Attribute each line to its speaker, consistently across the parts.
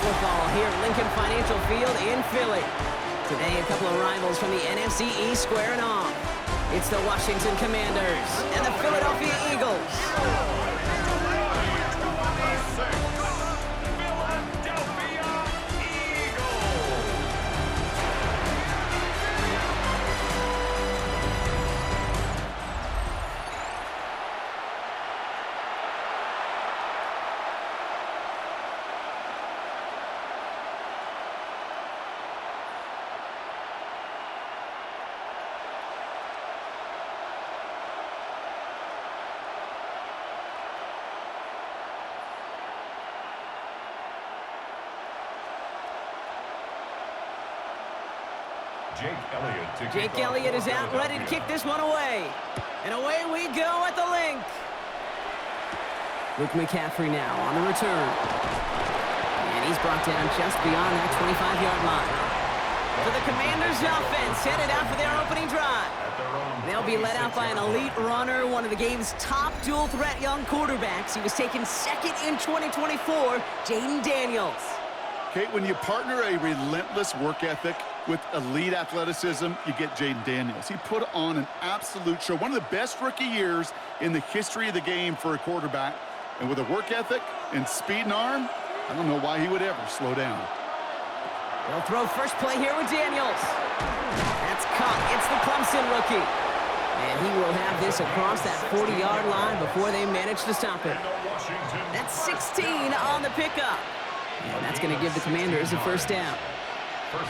Speaker 1: football here at Lincoln Financial Field in Philly. Today, a couple of rivals from the NFC East squaring off. It's the Washington Commanders and the Philadelphia Eagles. Jake Elliott is out, ready to kick this one away. And away we go at the link. Luke McCaffrey now on the return. And he's brought down just beyond that 25-yard line. So the Commanders' offense headed out for their opening drive. They'll be led out by an elite runner, one of the game's top dual-threat young quarterbacks. He was taken second in 2024, Jaden Daniels.
Speaker 2: Kate, when you partner a relentless work ethic with elite athleticism, you get Jaden Daniels. He put on an absolute show. One of the best rookie years in the history of the game for a quarterback. And with a work ethic and speed and arm, I don't know why he would ever slow down.
Speaker 1: They'll throw first play here with Daniels. That's caught. It's the Clemson rookie. And he will have this across that 40-yard line before they manage to stop it. That's 16 on the pickup. And that's going to give the Commanders a first down.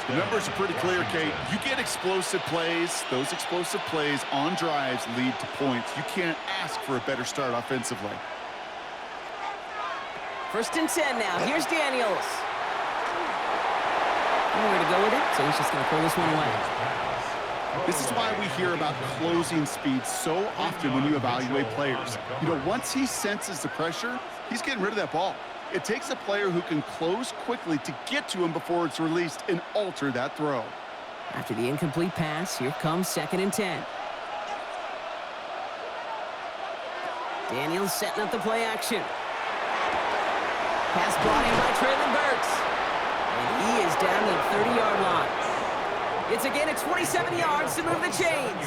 Speaker 2: The numbers are pretty clear, Kate. You get explosive plays. Those explosive plays on drives lead to points. You can't ask for a better start offensively.
Speaker 1: First and 10 now. Here's Daniels. Nowhere to go with it, so he's just going to pull this one away.
Speaker 2: This is why we hear about closing speed so often when you evaluate players. You know, once he senses the pressure, he's getting rid of that ball. It takes a player who can close quickly to get to him before it's released and alter that throw.
Speaker 1: After the incomplete pass, here comes second and 10. Daniels setting up the play action. Pass brought in by Traylon Burks. And he is down to the 30-yard line. It's again at 27 yards to move the chains.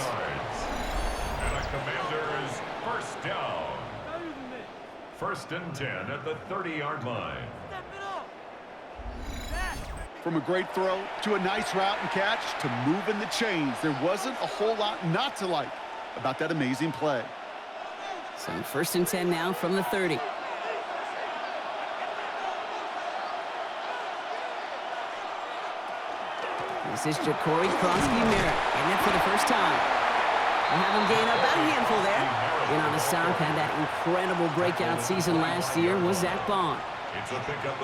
Speaker 3: And the Commanders first down. First and 10 at the 30-yard line.
Speaker 2: From a great throw to a nice route and catch to moving the chains, there wasn't a whole lot not to like about that amazing play.
Speaker 1: So first and 10 now from the 30. This is Jacory Krosky-Merritt, and it for the first time. We'll have him gain about a handful there. In on the stop, had that incredible breakout season last year was Zach Bond.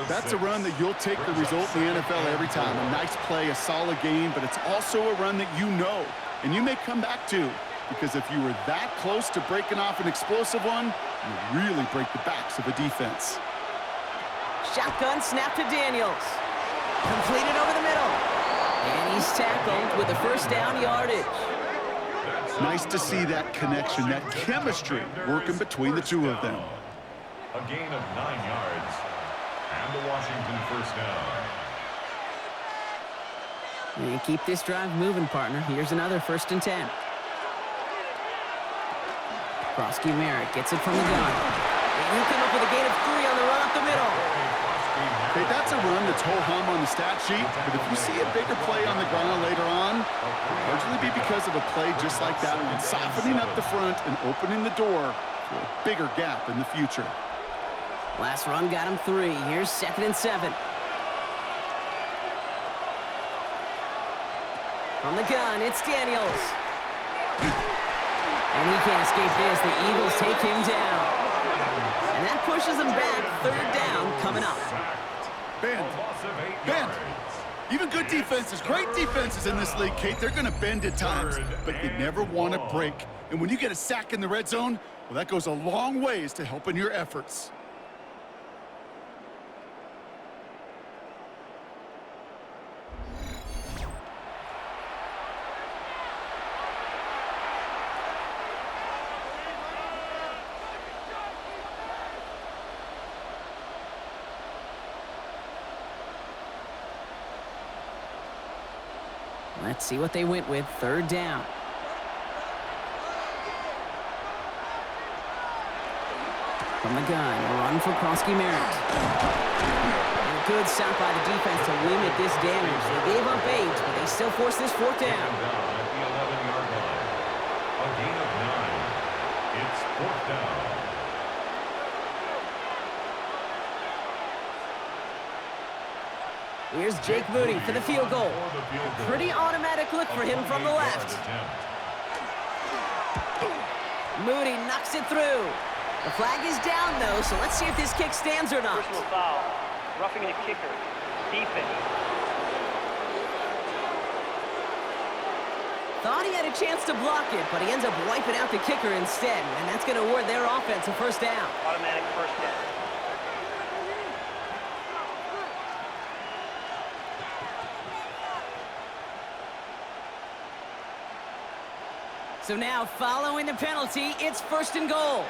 Speaker 2: That's a run that you'll take the result in the NFL every time. A nice play, a solid game, but it's also a run that you know, and you may come back to, because if you were that close to breaking off an explosive one, you really break the backs of a defense.
Speaker 1: Shotgun snap to Daniels. Completed over the middle. And he's tackled with the first down yardage.
Speaker 2: Nice to see that connection, that chemistry working between the two of them.
Speaker 3: A gain of 9 yards. And the Washington first down.
Speaker 1: And keep this drive moving, partner. Here's another first and 10. Krosky-Merritt gets it from the gun. And he'll come up with a gain of 3 on the run up the middle.
Speaker 2: Hey, that's a run that's ho-hum on the stat sheet, but if you see a bigger play on the ground later on, it'll largely be because of a play just like that one, softening up the front and opening the door for a bigger gap in the future.
Speaker 1: Last run got him 3. Here's second and 7. From the gun, it's Daniels. And he can't escape this. The Eagles take him down. And that pushes them back. Third down coming up.
Speaker 2: Bend. Even good defenses, great defenses in this league, Kate, they're going to bend at times, but they never want to break. And when you get a sack in the red zone, well, that goes a long ways to helping your efforts.
Speaker 1: Let's see what they went with. Third down. From the gun, a run for Krosky-Merritt. And a good stop by the defense to limit this damage. They gave up 8, but they still forced this fourth down.
Speaker 3: At the 11-yard line. A gain of 9. It's fourth down.
Speaker 1: Here's Jake Moody for the field goal. Pretty automatic look for him from the left. Moody knocks it through. The flag is down, though, so let's see if this kick stands or not.
Speaker 4: Personal foul. Roughing the kicker. Defense.
Speaker 1: Thought he had a chance to block it, but he ends up wiping out the kicker instead, and that's going to award their offense a first down.
Speaker 4: Automatic first down.
Speaker 1: So now, following the penalty, it's first and goal.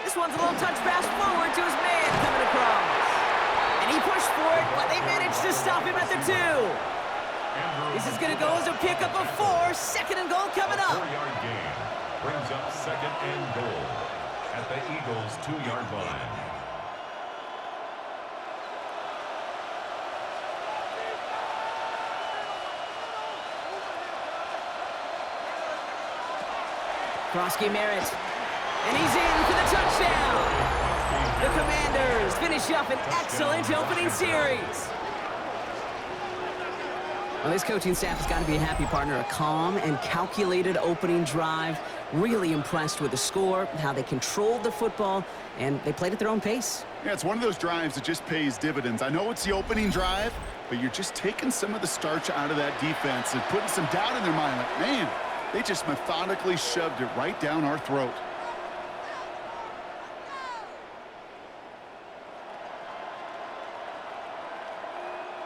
Speaker 1: This one's a little touch pass forward to his man coming across. And he pushed for it, but they managed to stop him at the 2. This is going to go as a pickup of 4. Second and goal coming up.
Speaker 3: 4-yard gain brings up second and goal at the Eagles' 2-yard line.
Speaker 1: Krosky-Merritt. And he's in for the touchdown. The Commanders finish up an excellent opening series. Well, this coaching staff has got to be a happy partner. A calm and calculated opening drive. Really impressed with the score, how they controlled the football, and they played at their own pace.
Speaker 2: Yeah, it's one of those drives that just pays dividends. I know it's the opening drive, but you're just taking some of the starch out of that defense and putting some doubt in their mind. Like, man, they just methodically shoved it right down our throat.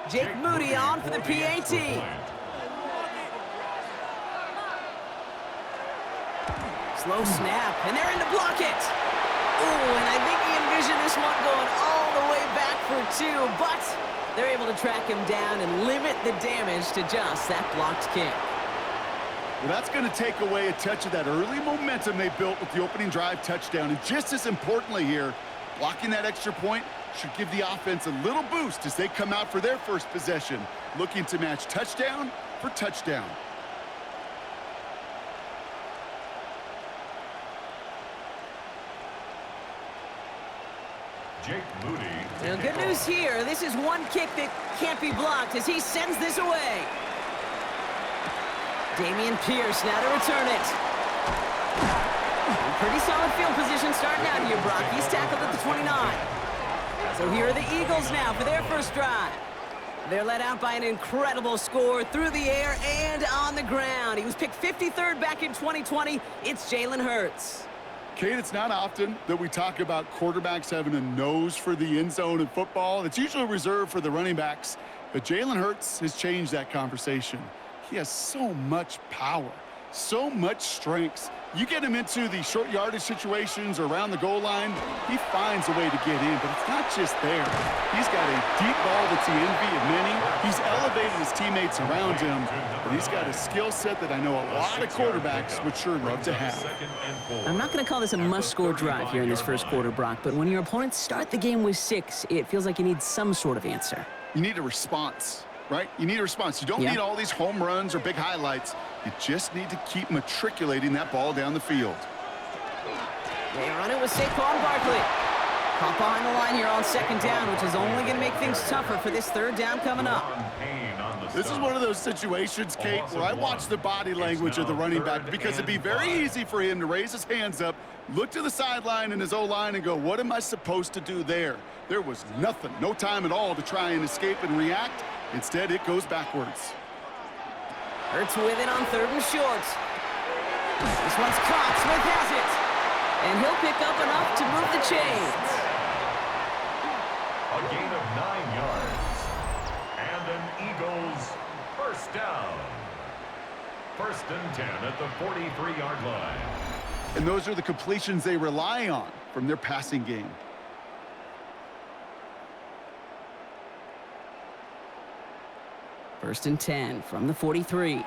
Speaker 1: Jake Moody on for the PAT. Slow snap, and they're in to block it. Ooh, and I think he envisioned this one going all the way back for 2, but they're able to track him down and limit the damage to just that blocked kick.
Speaker 2: Well, that's going to take away a touch of that early momentum they built with the opening drive touchdown. And just as importantly here, blocking that extra point should give the offense a little boost as they come out for their first possession, looking to match touchdown for touchdown.
Speaker 3: Jake Moody.
Speaker 1: Now, good news here. This is one kick that can't be blocked as he sends this away. Damian Pierce now to return it. Pretty solid field position starting out here, Brock. He's tackled at the 29. So here are the Eagles now for their first drive. They're led out by an incredible score through the air and on the ground. He was picked 53rd back in 2020. It's Jalen Hurts.
Speaker 2: Kate, it's not often that we talk about quarterbacks having a nose for the end zone in football. It's usually reserved for the running backs. But Jalen Hurts has changed that conversation. He has so much power, so much strength. You get him into the short yardage situations or around the goal line, he finds a way to get in, but it's not just there. He's got a deep ball that's the envy of many. He's elevated his teammates around him, but he's got a skill set that I know a lot of quarterbacks would sure love to have.
Speaker 1: I'm not going to call this a must-score drive here in this first quarter, Brock, but when your opponents start the game with 6, it feels like you need some sort of answer.
Speaker 2: You need a response, right? You need a response. You don't need all these home runs or big highlights. You just need to keep matriculating that ball down the field.
Speaker 1: They run it with Saquon Barkley. Caught behind the line here on second down, which is only going to make things tougher for this third down coming up.
Speaker 2: This is one of those situations, Kate, where I watch the body language of the running back because it'd be very easy for him to raise his hands up, look to the sideline in his O-line and go, what am I supposed to do there? There was nothing, no time at all to try and escape and react. Instead, it goes backwards.
Speaker 1: Hurts with it on third and short. This one's caught. Smith has it. And he'll pick up enough to move the chains.
Speaker 3: A gain of 9 yards. And an Eagles first down. First and 10 at the 43-yard line.
Speaker 2: And those are the completions they rely on from their passing game.
Speaker 1: First and 10 from the 43.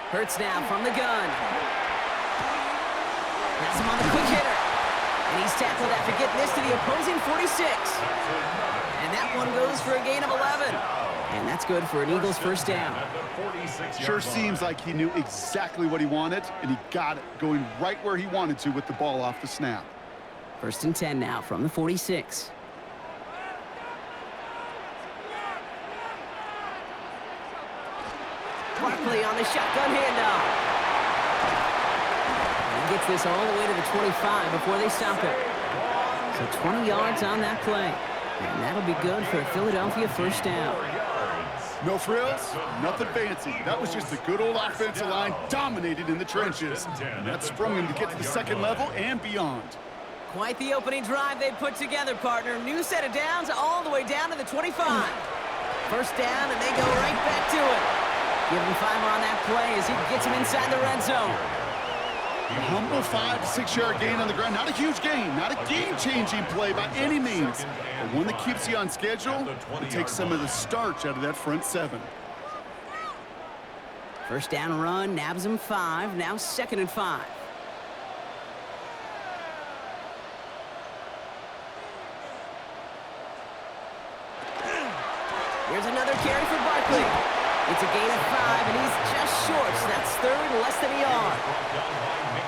Speaker 1: Hurts now from the gun. Has him on the quick hitter. And he's tackled after getting this to the opposing 46. And that one goes for a gain of 11. And that's good for an Eagles first down.
Speaker 2: Sure seems like he knew exactly what he wanted, and he got it, going right where he wanted to with the ball off the snap.
Speaker 1: First and 10 now from the 46. Barkley on the shotgun handoff. And he gets this all the way to the 25 before they stop it. So 20 yards on that play. And that'll be good for a Philadelphia first down.
Speaker 2: No frills, nothing fancy. That was just a good old offensive line dominated in the trenches. And that sprung him to get to the second level and beyond.
Speaker 1: Quite the opening drive they put together, partner. New set of downs all the way down to the 25. First down, and they go right back to it. Give him 5 on that play as he gets him inside the red zone.
Speaker 2: A humble 5 to 6 yard gain on the ground. Not a huge gain, not a game-changing play by any means, but one that keeps you on schedule and takes some of the starch out of that front 7.
Speaker 1: First down run, nabs him 5, now second and 5. Here's another carry for Barkley. It's a gain of 5, and he's just short, so that's third, less than a yard.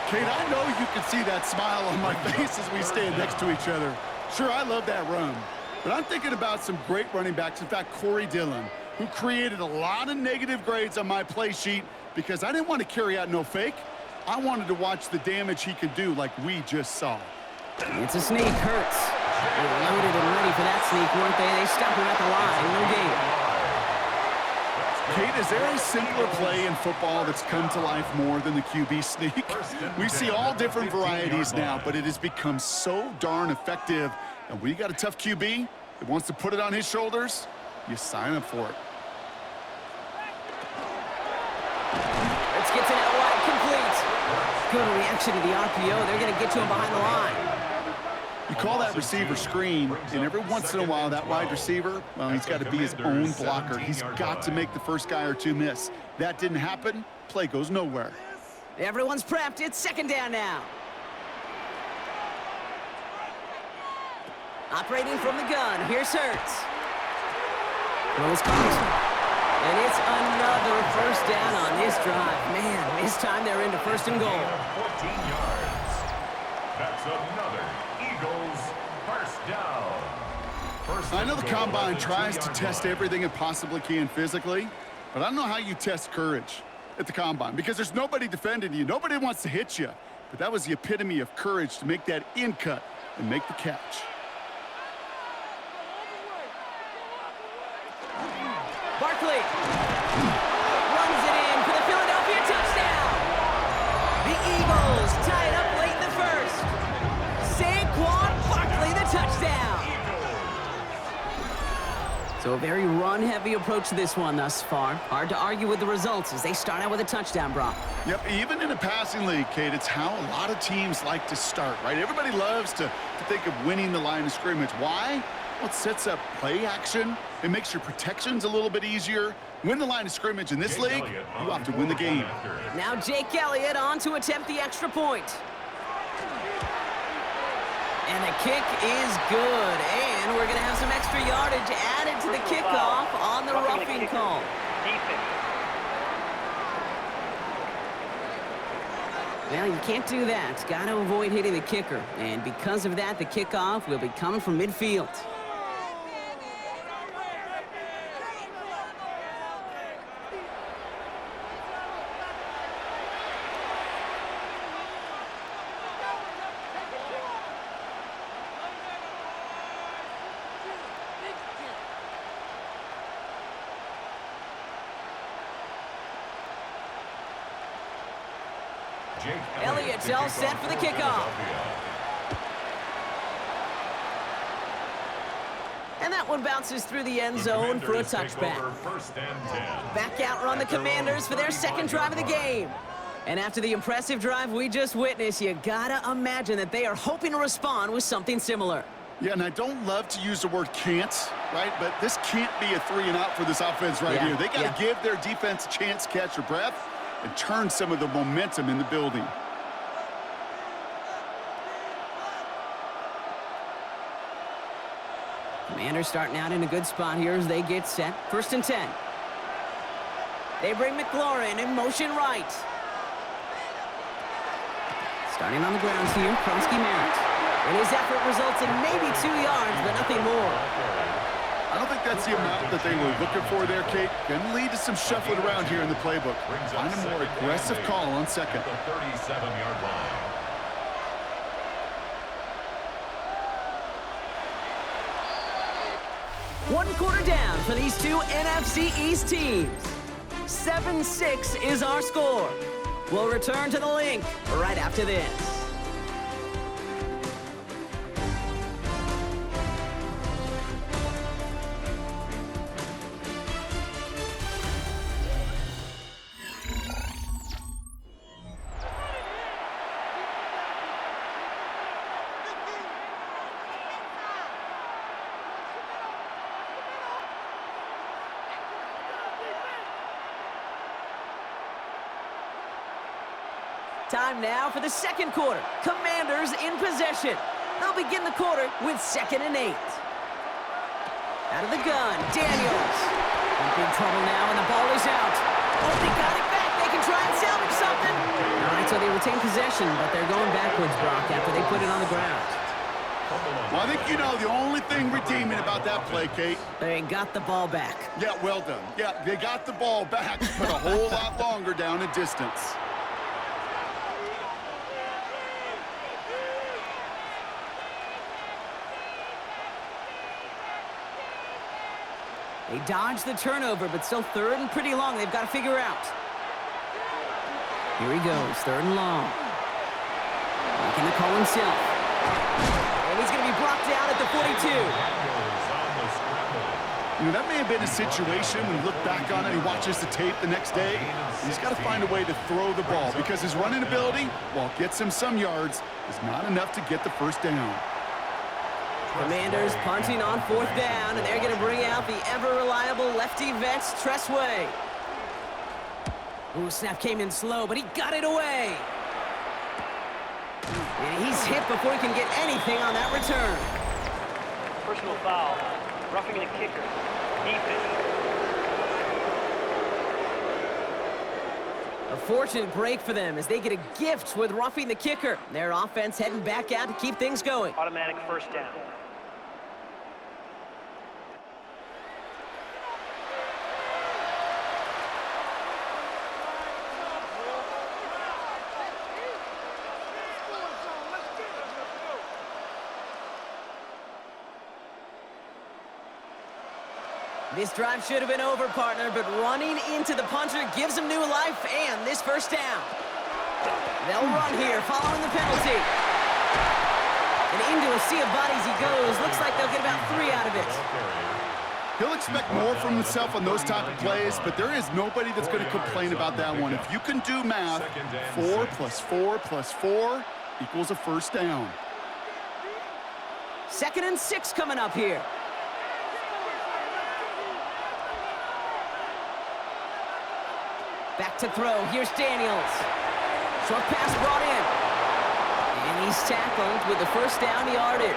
Speaker 2: Kate, I know you can see that smile on my face as we stand next to each other. Sure, I love that run, but I'm thinking about some great running backs. In fact, Corey Dillon, who created a lot of negative grades on my play sheet because I didn't want to carry out no fake. I wanted to watch the damage he could do like we just saw.
Speaker 1: It's a sneak, Hurts. They were loaded and ready for that sneak, weren't they? They stopped him at the line, no gain.
Speaker 2: Kate, is there a simpler play in football that's come to life more than the QB sneak? We see all different varieties now, but it has become so darn effective. And when you got a tough QB that wants to put it on his shoulders, you sign up for it.
Speaker 1: Let's get to that wide complete. Good reaction to the RPO. They're going to get to him behind the line.
Speaker 2: You call that receiver screen, and every once in a while, that wide receiver, well, he's got to be his own blocker. He's got to make the first guy or two miss. That didn't happen. Play goes nowhere.
Speaker 1: Everyone's prepped. It's second down now. Operating from the gun. Here's Hurts. Throws caught. And it's another first down on this drive. Man, this time they're into first and goal.
Speaker 3: 14 yards. That's another Eagles first down.
Speaker 2: I know the Combine tries to test everything it possibly can physically, but I don't know how you test courage at the Combine because there's nobody defending you. Nobody wants to hit you. But that was the epitome of courage to make that in cut and make the catch.
Speaker 1: Barkley runs it in for the Philadelphia touchdown. The Eagles tie it up late in the first. Saquon Barkley, the touchdown. So a very run-heavy approach to this one thus far. Hard to argue with the results as they start out with a touchdown, Brock.
Speaker 2: Yep, even in a passing league, Kate, it's how a lot of teams like to start, right? Everybody loves to think of winning the line of scrimmage. Why? Well, it sets up play action. It makes your protections a little bit easier. Win the line of scrimmage in this league, you have to win the game.
Speaker 1: Now Jake Elliott on to attempt the extra point. And the kick is good. And we're going to have some extra yardage added to the kickoff on the roughing call. Well, you can't do that. Got to avoid hitting the kicker. And because of that, the kickoff will be coming from midfield. Elliott's all set for the kickoff. And that one bounces through the end zone for a touchback. Back out run the Commanders for their second drive of the game. And after the impressive drive we just witnessed, you gotta imagine that they are hoping to respond with something similar.
Speaker 2: Yeah, and I don't love to use the word can't, right? But this can't be a 3-and-out for this offense right here. They got to give their defense a chance to catch their breath and turn some of the momentum in the building.
Speaker 1: Commanders starting out in a good spot here as they get set. 1st and 10. They bring McLaurin in motion right. Starting on the grounds here, Kronsky Merritt. And his effort results in maybe 2 yards, but nothing more.
Speaker 2: I don't think that's the amount that they were looking for there, Kate. Going to lead to some shuffling around here in the playbook. Find a more aggressive call on second.
Speaker 3: The 37-yard line.
Speaker 1: One quarter down for these two NFC East teams. 7-6 is our score. We'll return to the link right after this. Time now for the second quarter. Commanders in possession. They'll begin the quarter with 2nd and 8. Out of the gun, Daniels. In big trouble now, and the ball is out. Oh, they got it back. They can try and salvage something. All right, so they retain possession, but they're going backwards, Brock, after they put it on the ground.
Speaker 2: Well, I think you know the only thing redeeming about that play, Kate.
Speaker 1: They got the ball back.
Speaker 2: Yeah, well done. Yeah, they got the ball back, but a whole lot longer down in distance.
Speaker 1: They dodged the turnover, but still 3rd and pretty long. They've got to figure out. Here he goes, 3rd and long. Making the call himself. And he's going to be brought down at the 42.
Speaker 2: You know, that may have been a situation when you look back on it, he watches the tape the next day, he's got to find a way to throw the ball because his running ability, while it gets him some yards, is not enough to get the first down.
Speaker 1: Commanders punting on 4th down, and they're going to bring out the ever-reliable lefty vets, Tressway. Ooh, snap came in slow, but he got it away. And he's hit before he can get anything on that return.
Speaker 4: Personal foul. Roughing the kicker. Defense.
Speaker 1: A fortunate break for them as they get a gift with roughing the kicker. Their offense heading back out to keep things going.
Speaker 4: Automatic 1st down.
Speaker 1: This drive should have been over, partner, but running into the punter gives him new life and this 1st down. They'll run here following the penalty. And into a sea of bodies he goes. Looks like they'll get about 3 out of it.
Speaker 2: He'll expect more from himself on those type of plays, but there is nobody that's going to complain about that one. If you can do math, 4 plus 4 plus 4 equals a 1st down.
Speaker 1: 2nd and 6 coming up here. Back to throw. Here's Daniels. Short pass brought in. And he's tackled with the 1st down yardage.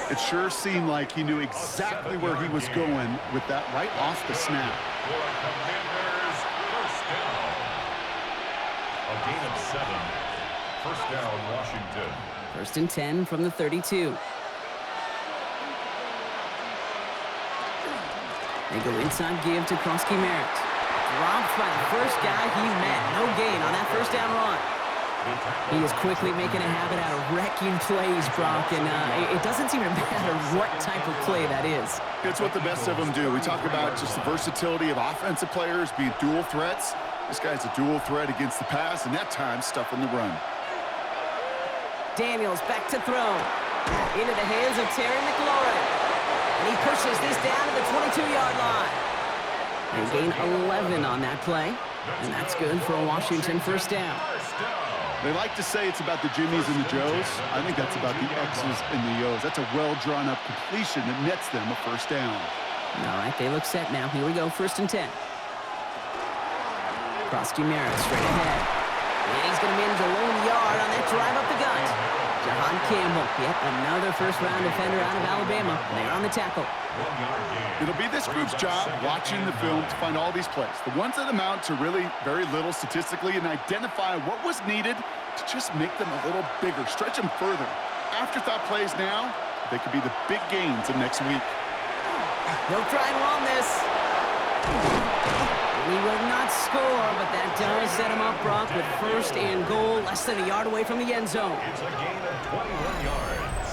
Speaker 2: It sure seemed like he knew exactly where he was going with that right off the snap.
Speaker 3: For Commanders, 1st down. A gain of 7. 1st down, Washington.
Speaker 1: 1st and 10 from the 32. They go inside give to Kronsky Merritt. Dropped by the first guy he met. No gain on that 1st down run. He is quickly making a habit out of wrecking plays, Brock, and it doesn't seem to matter what type of play that is.
Speaker 2: It's what the best of them do. We talk about just the versatility of offensive players being dual threats. This guy's a dual threat against the pass, and that time stuffing the run.
Speaker 1: Daniels back to throw. Into the hands of Terry McLaurin. And he pushes this down to the 22-yard line. They gain 11 on that play, and that's good for a Washington 1st down.
Speaker 2: They like to say it's about the Jimmies and the Joes. I think that's about the X's and the O's. That's a well-drawn-up completion that nets them a first down.
Speaker 1: All right, they look set now. Here we go, 1st and 10. Krusty Merritt straight ahead. And he's going to manage a lone yard on that drive up the gut. Jahan Campbell, yet another first-round defender out of Alabama. They're on the tackle.
Speaker 2: It'll be this group's job watching the film to find all these plays, the ones that amount to really very little statistically, and identify what was needed to just make them a little bigger, stretch them further. Afterthought plays now, they could be the big gains of next week.
Speaker 1: They'll try and run this. He will not score, but that does set him up, Brock, with 1st and goal, less than a yard away from the end zone.
Speaker 3: It's a gain of 21 yards.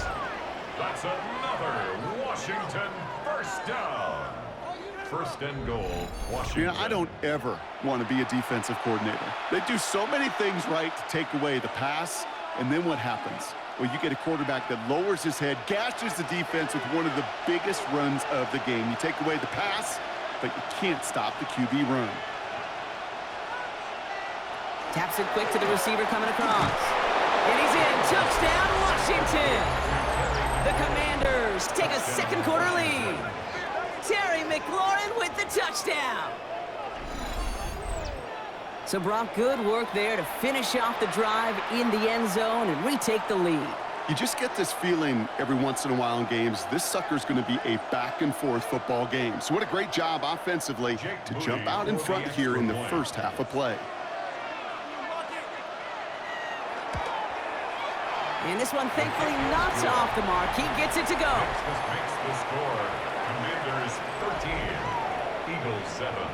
Speaker 3: That's another Washington first down. 1st and goal, Washington.
Speaker 2: I don't ever want to be a defensive coordinator. They do so many things right to take away the pass, and then what happens? Well, you get a quarterback that lowers his head, gashes the defense with one of the biggest runs of the game. You take away the pass, but you can't stop the QB run.
Speaker 1: Taps it quick to the receiver coming across. And he's in. Touchdown, Washington. The Commanders take a 2nd quarter lead. Terry McLaurin with the touchdown. So, Brock, good work there to finish off the drive in the end zone and retake the lead.
Speaker 2: You just get this feeling every once in a while in games, this sucker's going to be a back-and-forth football game. So what a great job offensively to jump out in front here in the first half of play.
Speaker 1: And this one, thankfully, not off the mark. He gets it to go.
Speaker 3: Makes the score. Commanders 13, Eagles 7.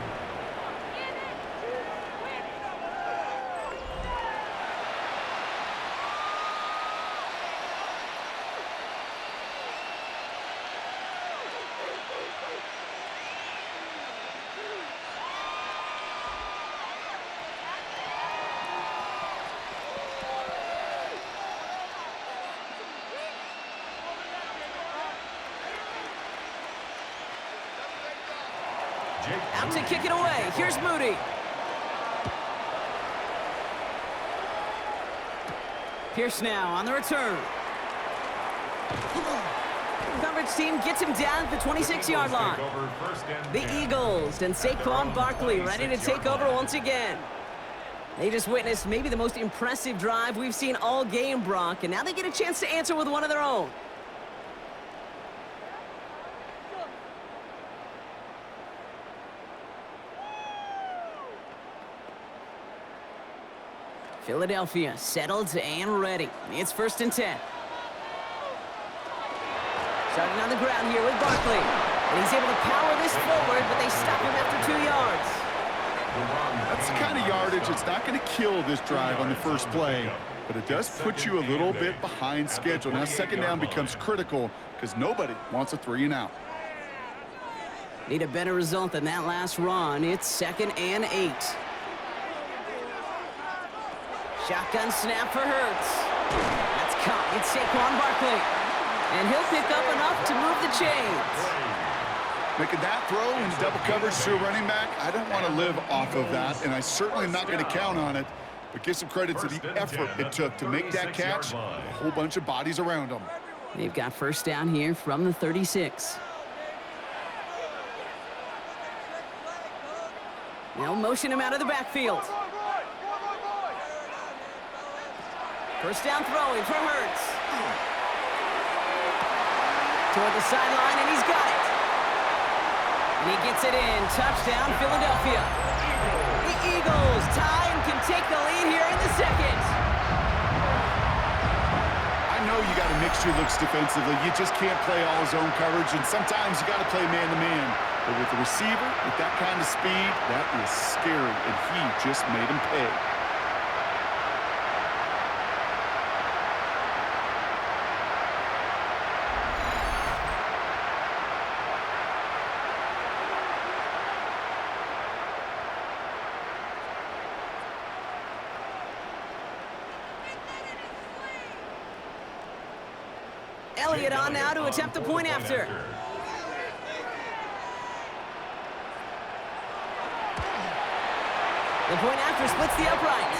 Speaker 1: Out to kick it away. Here's Moody. Pierce now on the return. Coverage team gets him down at the 26-yard line. The Eagles and Saquon Barkley ready to take over once again. They just witnessed maybe the most impressive drive we've seen all game, Brock, and now they get a chance to answer with one of their own. Philadelphia settled and ready. It's 1st and 10. Starting on the ground here with Barkley. And he's able to power this forward, but they stop him after 2 yards.
Speaker 2: That's the kind of yardage it's not going to kill this drive on the first play, but it does put you a little bit behind schedule. Now 2nd down becomes critical because nobody wants a 3-and-out.
Speaker 1: Need a better result than that last run. It's 2nd and 8. Shotgun snap for Hurts. That's caught. It's Saquon Barkley. And he'll pick up enough to move the chains.
Speaker 2: Making that throw in double coverage to a running back, I don't want to live off of that, and I certainly am not going to count on it. But give some credit to the effort it took to make that catch. A whole bunch of bodies around him.
Speaker 1: They've got 1st down here from the 36. They'll motion him out of the backfield. 1st down throwing for Hurts. Toward the sideline, and he's got it. And he gets it in. Touchdown, Philadelphia. The Eagles tie and can take the lead here in the 2nd.
Speaker 2: I know you got to mix your looks defensively. You just can't play all zone coverage, and sometimes you got to play man-to-man. But with the receiver, with that kind of speed, that is scary, and he just made him pay.
Speaker 1: Elliott on now to attempt the point after. The point after splits the upright.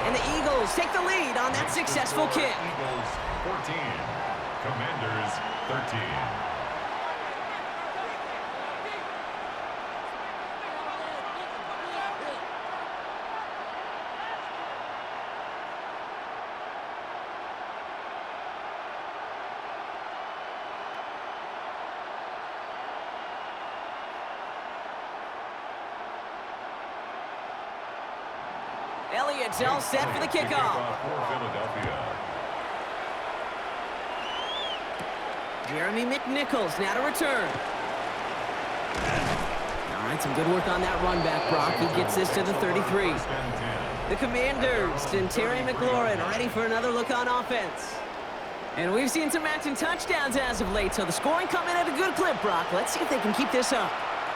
Speaker 1: And the Eagles take the lead on that successful kick.
Speaker 3: Eagles 14, Commanders 13.
Speaker 1: Elliott's all set for the kickoff.
Speaker 3: For Philadelphia.
Speaker 1: Jeremy McNichols now to return. All right, some good work on that run back, Brock. He gets this to the 33. The Commanders and Terry McLaurin ready for another look on offense. And we've seen some matching touchdowns as of late, so the scoring coming at a good clip, Brock. Let's see if they can keep this up.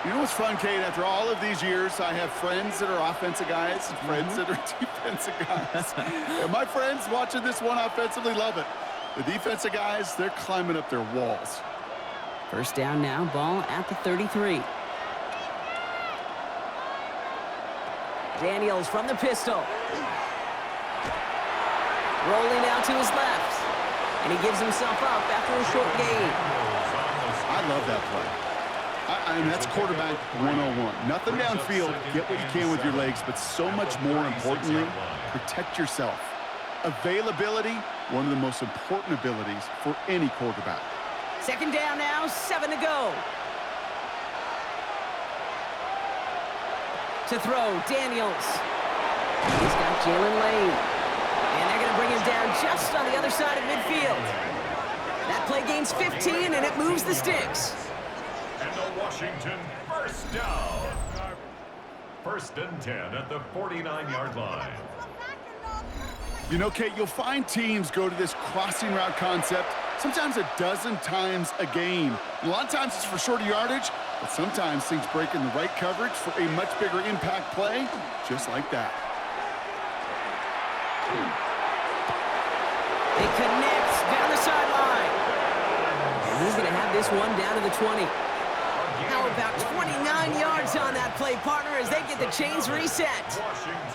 Speaker 2: You know what's fun, Kate? After all of these years, I have friends that are offensive guys and friends that are defensive guys. And my friends watching this one offensively love it. The defensive guys, they're climbing up their walls.
Speaker 1: First down now, ball at the 33. Daniels from the pistol. Rolling out to his left. And he gives himself up after a short gain.
Speaker 2: I love that play. I mean, that's quarterback 101. Nothing downfield. Get what you can with your legs, but so much more importantly, protect yourself. Availability, one of the most important abilities for any quarterback.
Speaker 1: Second down now, 7 to go. To throw, Daniels. He's got Jalen Lane. And they're going to bring him down just on the other side of midfield. That play gains 15, and it moves the Stix.
Speaker 3: And the Washington first down. First and 10 at the 49-yard line.
Speaker 2: You know, Kate, you'll find teams go to this crossing route concept sometimes a dozen times a game. A lot of times it's for shorter yardage, but sometimes things break in the right coverage for a much bigger impact play, just like that.
Speaker 1: It connects down the sideline. And he's going to have this one down to the 20. How about 29 yards on that play, partner, as they get the chains reset.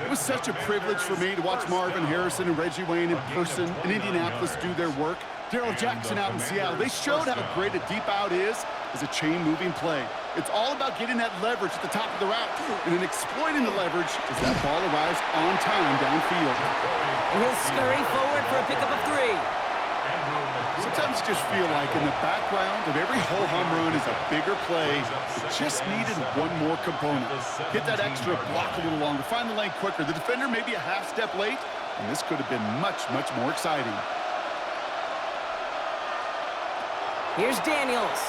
Speaker 2: It was such a privilege for me to watch Marvin Harrison and Reggie Wayne in person in Indianapolis do their work. Darrell Jackson out in Seattle. They showed how great a deep out is as a chain-moving play. It's all about getting that leverage at the top of the route and then exploiting the leverage as that ball arrives on time downfield.
Speaker 1: And he'll scurry forward for a pickup of 3.
Speaker 2: Sometimes you just feel like in the background of every whole home run is a bigger play. It just needed one more component. Hit that extra block a little longer, find the lane quicker. The defender may be a half step late, and this could have been much, much more exciting.
Speaker 1: Here's Daniels.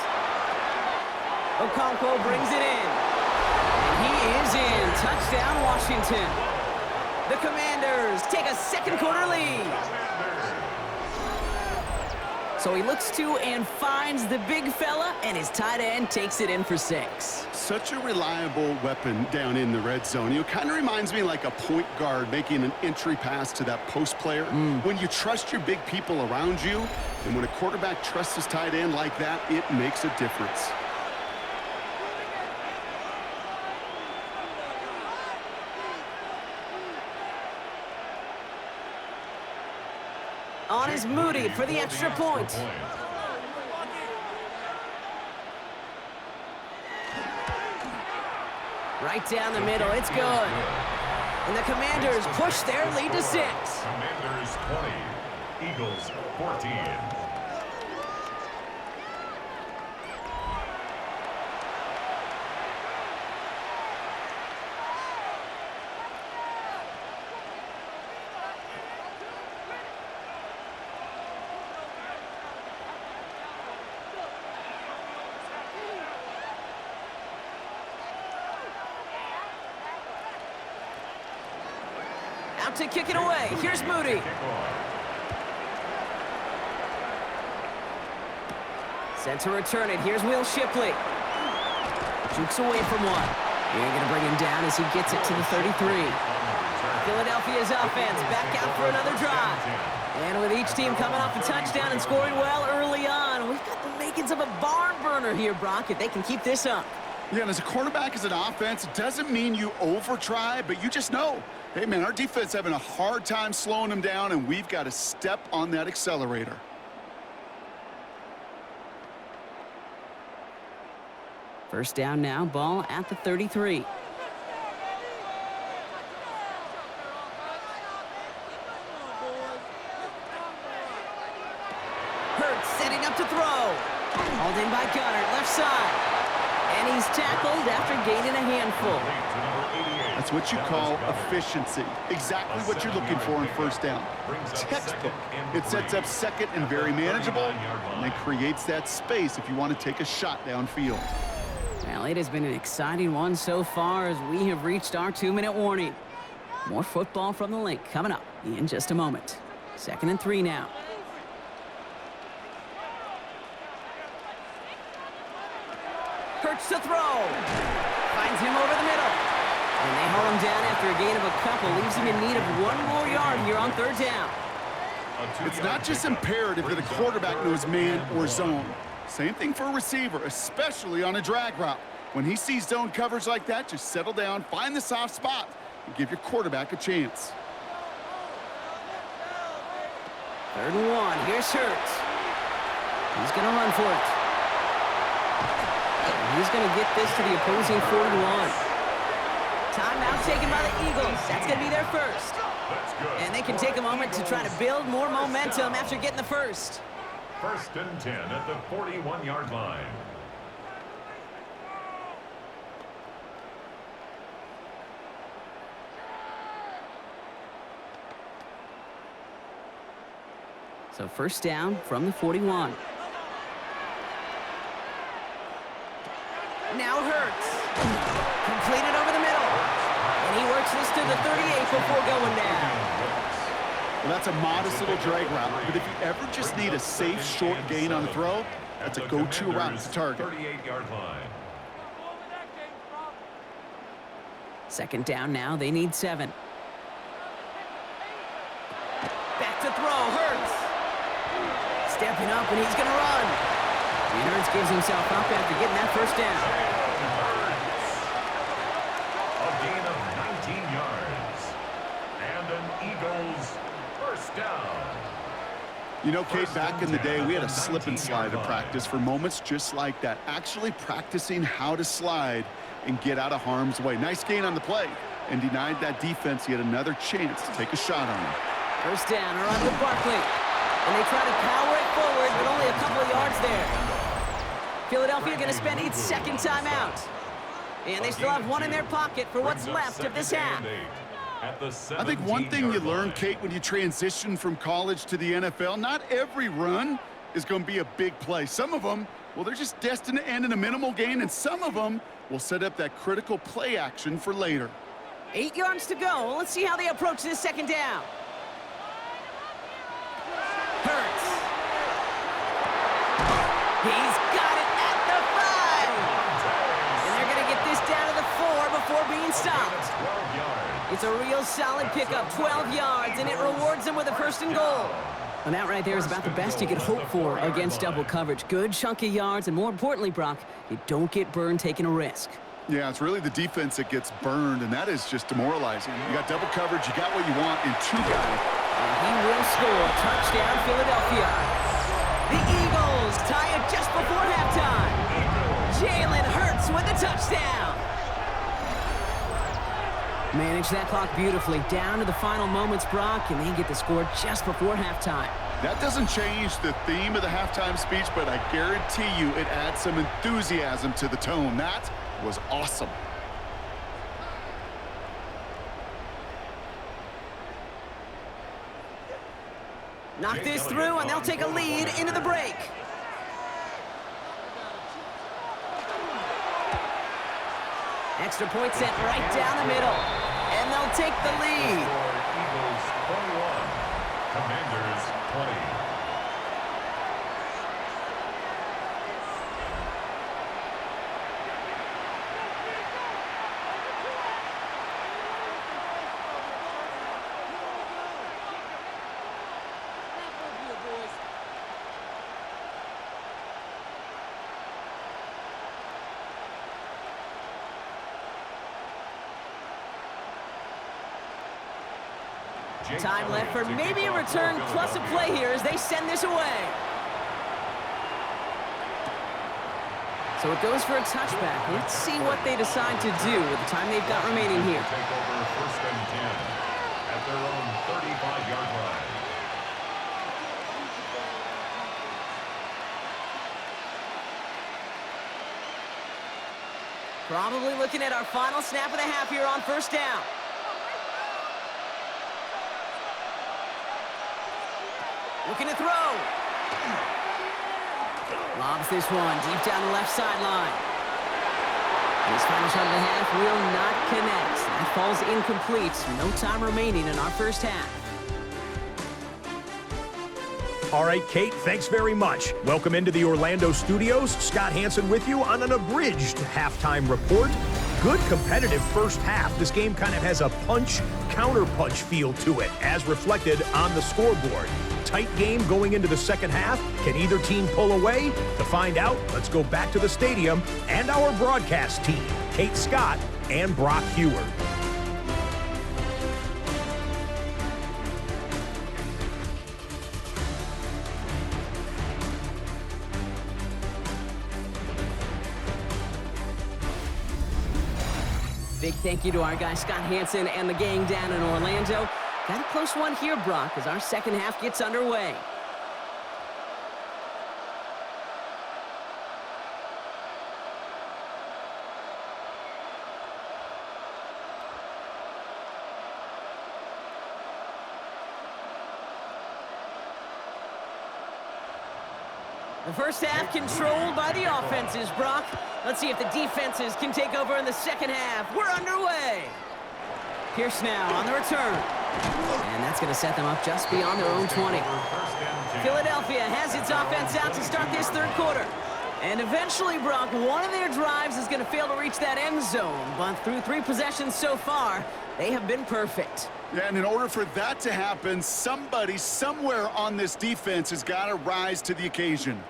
Speaker 1: Okonkwo brings it in. And he is in. Touchdown, Washington. The Commanders take a second quarter lead. So he looks to and finds the big fella, and his tight end takes it in for 6.
Speaker 2: Such a reliable weapon down in the red zone. It kind of reminds me like a point guard making an entry pass to that post player. When you trust your big people around you, and when a quarterback trusts his tight end like that, it makes a difference.
Speaker 1: On is Moody for the extra point. Right down the middle, it's good. And the Commanders push their lead to 6.
Speaker 3: Commanders 20, Eagles 14.
Speaker 1: Out to kick it away. Here's Moody. Set to return it. Here's Will Shipley. Jukes away from one. They're going to bring him down as he gets it to the 33. Philadelphia's offense back out for another drive. And with each team coming off a touchdown and scoring well early on, we've got the makings of a barn burner here, Brock, if they can keep this up.
Speaker 2: Yeah, and as a quarterback, as an offense, it doesn't mean you over-try, but you just know, hey, man, our defense having a hard time slowing them down, and we've got to step on that accelerator.
Speaker 1: First down now, ball at the 33. Hurts setting up to throw. Hauled in by Goddard, left side. And he's tackled after gaining a handful.
Speaker 2: That's what you call efficiency. Exactly what you're looking for in first down. Textbook. It sets up second and very manageable, and then creates that space if you want to take a shot downfield.
Speaker 1: Well, it has been an exciting one so far as we have reached our 2-minute warning. More football from the link coming up in just a moment. 2nd and 3 now. Hurts to throw. Finds him over the middle. And they haul him down after a gain of a couple. Leaves him in need of 1 more yard here on 3rd down.
Speaker 2: It's not just imperative that a quarterback knows man or zone. Same thing for a receiver, especially on a drag route. When he sees zone coverage like that, just settle down, find the soft spot, and give your quarterback a chance.
Speaker 1: 3rd and 1. Here's Hurts. He's going to run for it. And he's going to get this to the opposing 41. Timeout taken by the Eagles. That's going to be their first. And they can take a moment to try to build more momentum after getting the first.
Speaker 3: 1st and 10 at the 41-yard line.
Speaker 1: So first down from the 41. Now Hurts. Completed over the middle. And he works this to the 38 before going down.
Speaker 2: Well, that's a modest little drag route, but if you ever just need a safe, short gain on the throw, that's a go-to route to target.
Speaker 3: 38-yard line.
Speaker 1: 2nd down now. They need 7. Back to throw. Hurts. Stepping up, and he's going to run. And Hurts gives himself up after getting that first down.
Speaker 3: A gain of 19 yards. And an Eagles first down.
Speaker 2: You know, Kate, back in the day, we had a slip and slide in practice for moments just like that. Actually practicing how to slide and get out of harm's way. Nice gain on the play, and denied that defense yet another chance to take a shot on him.
Speaker 1: First down, around with Barkley. And they try to power it forward, but only a couple of yards there. Philadelphia going to spend its 2nd timeout. And they still have 1 in their pocket for what's left of this half.
Speaker 2: I think one thing you learn, Kate, when you transition from college to the NFL, not every run is going to be a big play. Some of them, well, they're just destined to end in a minimal gain, and some of them will set up that critical play action for later.
Speaker 1: 8 yards to go. Let's see how they approach this 2nd down. Hurts. He's got it at the 5. And they're going to get this down to the 4 before being stopped. It's a real solid pickup, 12 yards, and it rewards them with a 1st and goal. And that right there is about the best you could hope for against double coverage. Good chunky yards, and more importantly, Brock, you don't get burned taking a risk.
Speaker 2: Yeah, it's really the defense that gets burned, and that is just demoralizing. You got double coverage, you got what you want in 2 guys.
Speaker 1: And he will score. Touchdown, Philadelphia. The Eagles tie it just before halftime. Jalen Hurts with a touchdown. Manage that clock beautifully. Down to the final moments, Brock, and they get the score just before halftime.
Speaker 2: That doesn't change the theme of the halftime speech, but I guarantee you it adds some enthusiasm to the tone. That was awesome.
Speaker 1: Knock this through, and they'll take a lead into the break. Extra point sent right down the middle. And they'll take the lead.
Speaker 3: Eagles 21, Commanders 20.
Speaker 1: Time left for maybe a return plus a play here as they send this away. So it goes for a touchback. Let's see what they decide to do with the time they've got remaining here.
Speaker 3: Take over 1st and 10 at their own 35-yard line.
Speaker 1: Probably looking at our final snap of the half here on 1st down. Looking to throw. Lobs this one deep down the left sideline. His final shot of the half will not connect. That falls incomplete. No time remaining in our 1st half.
Speaker 5: All right, Kate, thanks very much. Welcome into the Orlando studios. Scott Hansen with you on an abridged halftime report. Good competitive first half. This game kind of has a punch-counter-punch feel to it, as reflected on the scoreboard. Tight game going into the second half. Can either team pull away? To find out, let's go back to the stadium and our broadcast team, Kate Scott and Brock Heward.
Speaker 1: Big thank you to our guy Scott Hansen and the gang down in Orlando. Got a close one here, Brock, as our second half gets underway. The first half controlled by the offenses, Brock. Let's see if the defenses can take over in the second half. We're underway. Pierce now on the return. And that's going to set them up just beyond their own 20. Philadelphia has its offense out to start this 3rd quarter. And eventually, Brock, one of their drives is going to fail to reach that end zone. But through 3 possessions so far, they have been perfect.
Speaker 2: Yeah, and in order for that to happen, somebody somewhere on this defense has got to rise to the occasion.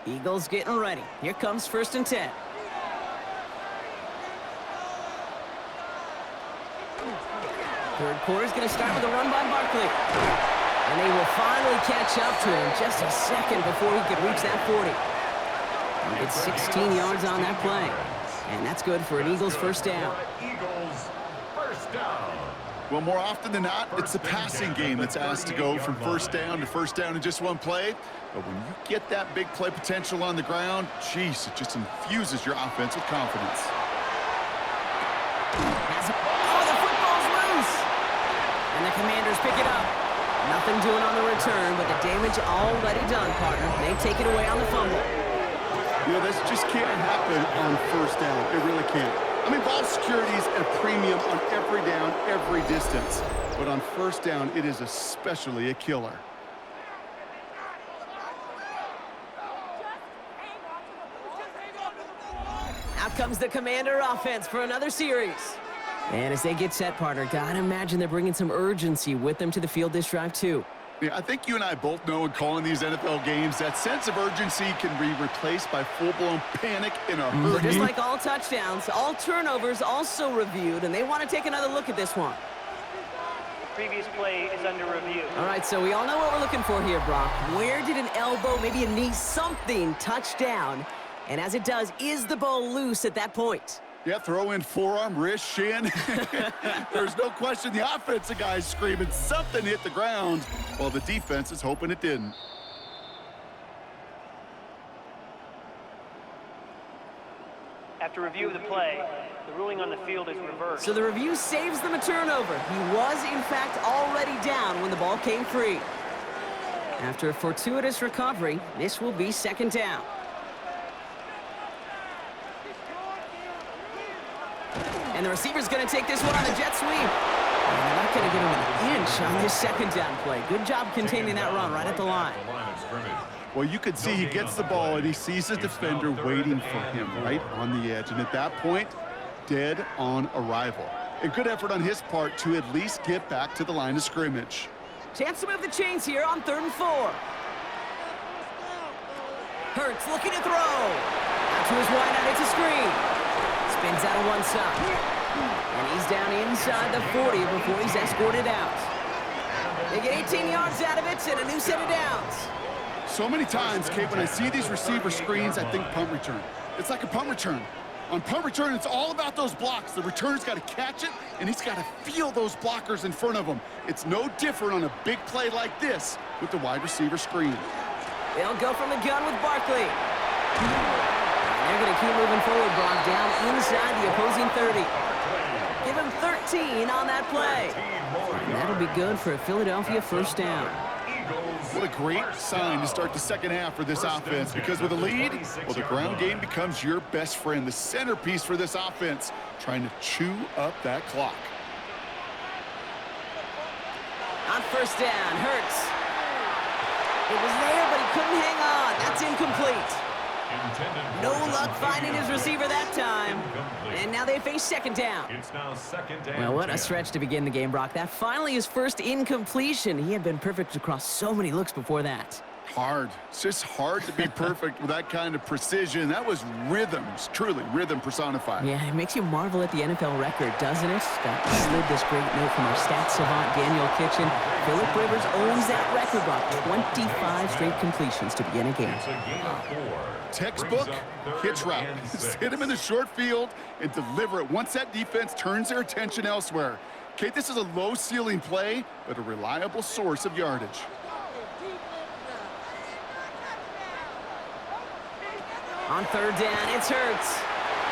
Speaker 1: Eagles getting ready. Here comes 1st and 10. Third quarter's going to start with a run by Barkley. And they will finally catch up to him just a second before he could reach that 40. And get 16 yards on that play. And that's good for an Eagles 1st down.
Speaker 3: Eagles 1st down.
Speaker 2: Well, more often than not, it's the passing game that's asked to go from 1st down to 1st down in just one play. But when you get that big play potential on the ground, geez, it just infuses your offense with confidence.
Speaker 1: Oh, the football's loose! And the Commanders pick it up. Nothing doing on the return, but the damage already done, partner. They take it away on the fumble.
Speaker 2: You know, this just can't happen on 1st down. It really can't. I mean, ball security is at a premium on every down, every distance. But on 1st down, it is especially a killer.
Speaker 1: Out comes the Commander offense for another series. And as they get set, partner, gotta imagine they're bringing some urgency with them to the field this drive, too.
Speaker 2: Yeah, I think you and I both know in calling these NFL games, that sense of urgency can be replaced by full-blown panic in a hurry.
Speaker 1: So just like all touchdowns, all turnovers also reviewed, and they want to take another look at this one.
Speaker 4: Previous play is under review.
Speaker 1: All right, so we all know what we're looking for here, Brock. Where did an elbow, maybe a knee, something touch down? And as it does, is the ball loose at that point?
Speaker 2: Yeah, throw in forearm, wrist, shin. There's no question the offensive guy's screaming something hit the ground, while the defense is hoping it didn't.
Speaker 4: After review of the play, the ruling on the field is reversed.
Speaker 1: So the review saves them a turnover. He was, in fact, already down when the ball came free. After a fortuitous recovery, this will be 2nd down. And the receiver's going to take this one on the jet sweep. And they're not going to get him an inch on this 2nd down play. Good job containing that run right at the line.
Speaker 2: Well, you could see he gets the ball and he sees the defender waiting for him right on the edge. And at that point, dead on arrival. A good effort on his part to at least get back to the line of scrimmage.
Speaker 1: Chance to move the chains here on 3rd and 4. Hurts looking to throw. Out to his wide out, it's a screen. Spins out of one side. And he's down inside the 40 before he's escorted out. They get 18 yards out of it and a new set of downs.
Speaker 2: So many times, Kate, when I see these receiver screens, I think punt return. It's like a punt return. On punt return, it's all about those blocks. The returner's got to catch it, and he's got to feel those blockers in front of him. It's no different on a big play like this with the wide receiver screen.
Speaker 1: They'll go from the gun with Barkley. They're going to keep moving forward, Brock, down inside the opposing 30. Give him 13 on that play. And that'll be good for a Philadelphia first down.
Speaker 2: What a great sign to start the second half for this offense, because with a lead, well, the ground game becomes your best friend, the centerpiece for this offense, trying to chew up that clock.
Speaker 1: On first down, Hurts. It was there, but he couldn't hang on. That's incomplete. No luck finding his receiver that time. And now they face second down.
Speaker 3: It's now second down.
Speaker 1: Well, what a stretch to begin the game, Brock. That finally his first incompletion. He had been perfect across so many looks before that.
Speaker 2: Hard. It's just hard to be perfect with that kind of precision. That was rhythms, truly rhythm personified.
Speaker 1: Yeah, it makes you marvel at the NFL record, doesn't it? Got slid this great note from our stats savant, Daniel Kitchen. Phillip Rivers owns that record, Brock. 25 straight completions to begin a game.
Speaker 3: It's a gain of 4.
Speaker 2: Textbook hitch route. Hit him in the short field and deliver it once that defense turns their attention elsewhere. Kate, this is a low ceiling play, but a reliable source of yardage.
Speaker 1: On third down, it's Hurts.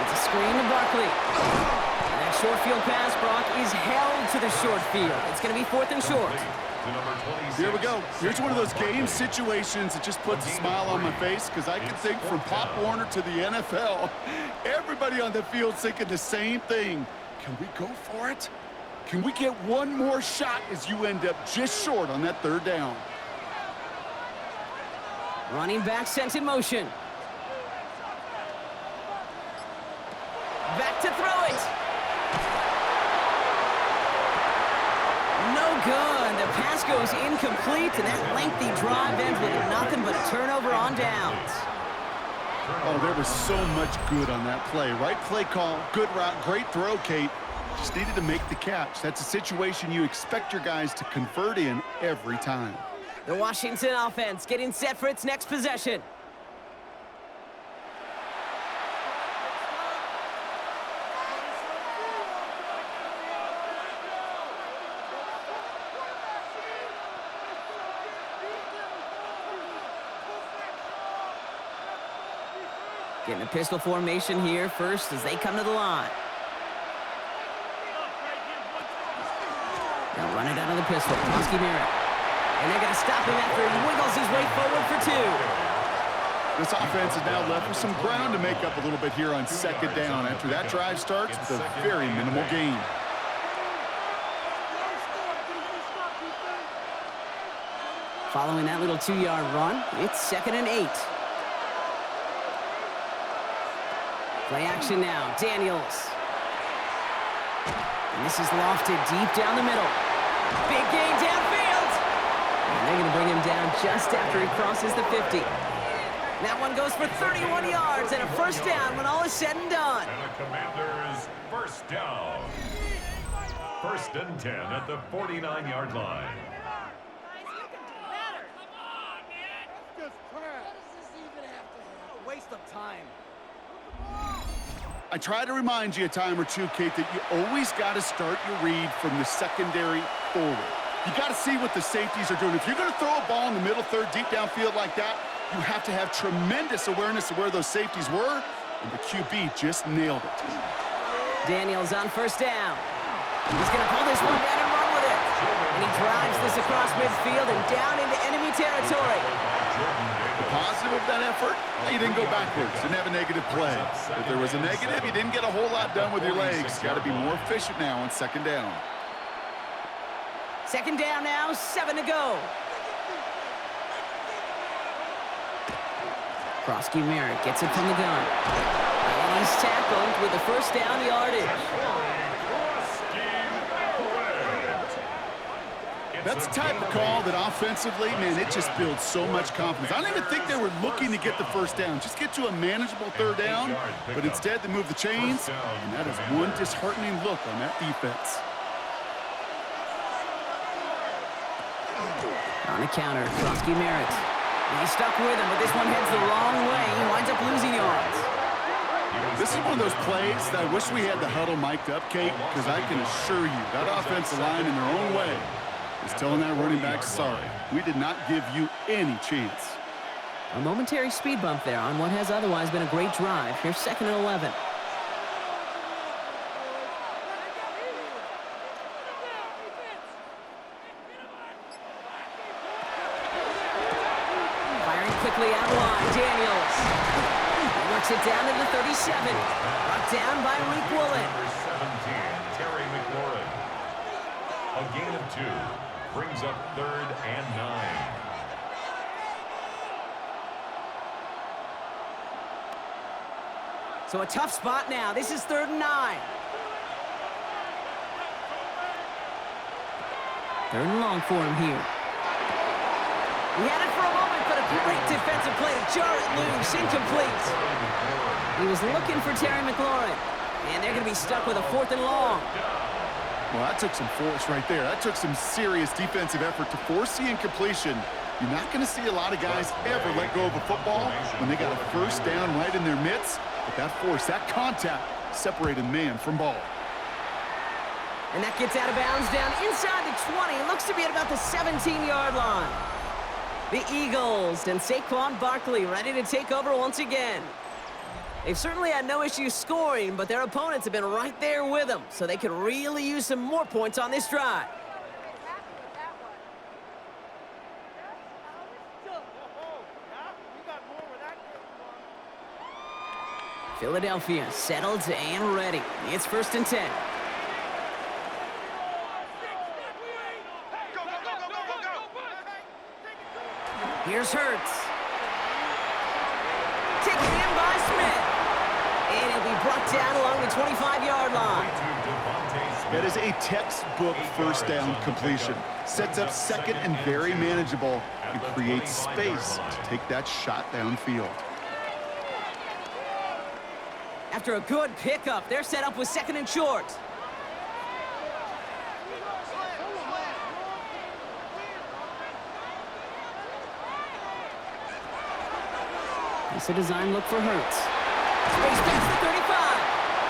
Speaker 1: It's a screen to Barkley. And that short field pass, Brock, is held to the short field. It's going to be fourth and short.
Speaker 2: Here we go. Here's one of those game situations that just puts a smile on my face, because I can think from Pop Warner to the NFL, everybody on the field's thinking the same thing. Can we go for it? Can we get one more shot as you end up just short on that third down?
Speaker 1: Running back sent in motion. Back to throw it. No good. The pass goes incomplete, and that lengthy drive ends with nothing but a turnover on downs.
Speaker 2: Oh, there was so much good on that play. Right play call, good route, great throw, Kate. Just needed to make the catch. That's a situation you expect your guys to convert in every time.
Speaker 1: The Washington offense getting set for its next possession. Getting a pistol formation here first as they come to the line. They'll run it out of the pistol. Krosky Merritt. And they're going to stop him after he wiggles his way forward for 2.
Speaker 2: This offense is now left with some ground to make up a little bit here on second down after that drive starts with a very minimal gain.
Speaker 1: Following that little 2-yard run, it's second and 8. Play action now, Daniels. And this is lofted deep down the middle. Big gain downfield. And they're going to bring him down just after he crosses the 50. That one goes for 31 yards and a first down when all is said and done.
Speaker 3: And the Commanders first down. First and 10 at the 49-yard line.
Speaker 1: Waste of time.
Speaker 2: I try to remind you a time or two, Kate, that you always got to start your read from the secondary forward. You got to see what the safeties are doing. If you're going to throw a ball in the middle third, deep downfield like that, you have to have tremendous awareness of where those safeties were, and the QB just nailed it.
Speaker 1: Daniels on first down. He's going to pull this one down and run with it. And he drives this across midfield and down into enemy territory.
Speaker 2: The positive of that effort, you didn't go backwards, didn't have a negative play. If there was a negative, you didn't get a whole lot done with your legs. Got to be more efficient now on second down.
Speaker 1: Second down now, 7 to go. Krosky Merritt gets it from the gun. And he's tackled with the first down yardage.
Speaker 2: That's the type of call that offensively, man, it just builds so much confidence. I don't even think they were looking to get the first down. Just get to a manageable third down, but instead they move the chains, and that is one disheartening look on that defense.
Speaker 1: On the counter, Krosky Merritt. He's stuck with him, but this one heads the wrong way. He winds up losing yards.
Speaker 2: This is one of those plays that I wish we had the huddle mic'd up, Kate, because I can assure you that offensive line in their own way is telling that running back, sorry, we did not give you any chance.
Speaker 1: A momentary speed bump there on what has otherwise been a great drive. Here's 2nd and 11. Quickly out of line, Daniels. He works it down to the 37. Brought down by Reek Woolen.
Speaker 3: Number 17, Terry McLaurin. A gain of 2 brings up 3rd and 9.
Speaker 1: So a tough spot now. This is 3rd and 9. 3rd and long for him here. He had it for a moment, but a great defensive play to jar it loose, incomplete. He was looking for Terry McLaurin, and they're going to be stuck with a 4th and long.
Speaker 2: Well, that took some force right there. That took some serious defensive effort to force the incompletion. You're not going to see a lot of guys ever let go of a football when they got a first down right in their midst. But that force, that contact, separated man from ball.
Speaker 1: And that gets out of bounds down inside the 20. It looks to be at about the 17-yard line. The Eagles and Saquon Barkley ready to take over once again. They've certainly had no issue scoring, but their opponents have been right there with them, so they could really use some more points on this drive. Philadelphia settled and ready. It's 1st and 10. Here's Hurts. Taken in by Smith. And it'll be brought down along the 25-yard line.
Speaker 2: That is a textbook first down completion. Sets up 2nd and very manageable and creates space to take that shot downfield.
Speaker 1: After a good pickup, they're set up with 2nd and short. It's a design look for Hurts. Space past the 35.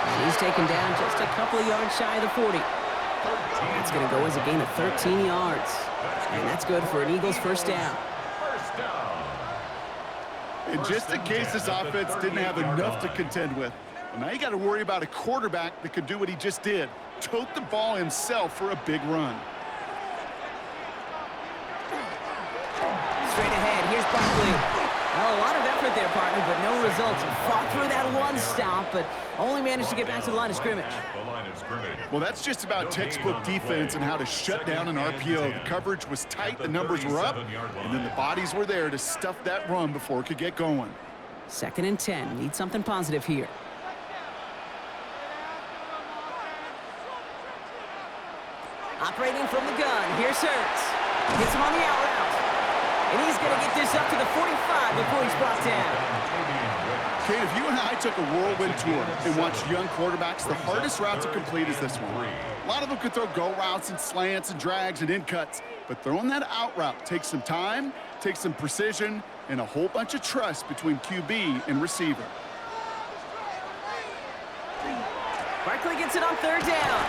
Speaker 1: And he's taken down just a couple of yards shy of the 40. That's going to go as a gain of 13 yards. And that's good for an Eagles first down.
Speaker 2: And just in case this offense didn't have enough to contend with, well, now you got to worry about a quarterback that could do what he just did. Tote the ball himself for a big run.
Speaker 1: Straight ahead, here's Barkley. Well, a lot of effort there, partner, but no results. Fought through that one stop, but only managed to get back to the line of scrimmage.
Speaker 2: Well, that's just about textbook defense and how to shut down an RPO. The coverage was tight, the numbers were up, and then the bodies were there to stuff that run before it could get going.
Speaker 1: 2nd and 10. Need something positive here. Operating from the gun. Here's Hurts. Gets him on the out route. And he's going to get this up to the 45 before he's brought down.
Speaker 2: Kate, if you and I took a whirlwind tour and watched young quarterbacks, the hardest route to complete is this one. A lot of them could throw go routes and slants and drags and in cuts, but throwing that out route takes some time, takes some precision, and a whole bunch of trust between QB and receiver.
Speaker 1: Barkley gets it on 3rd down.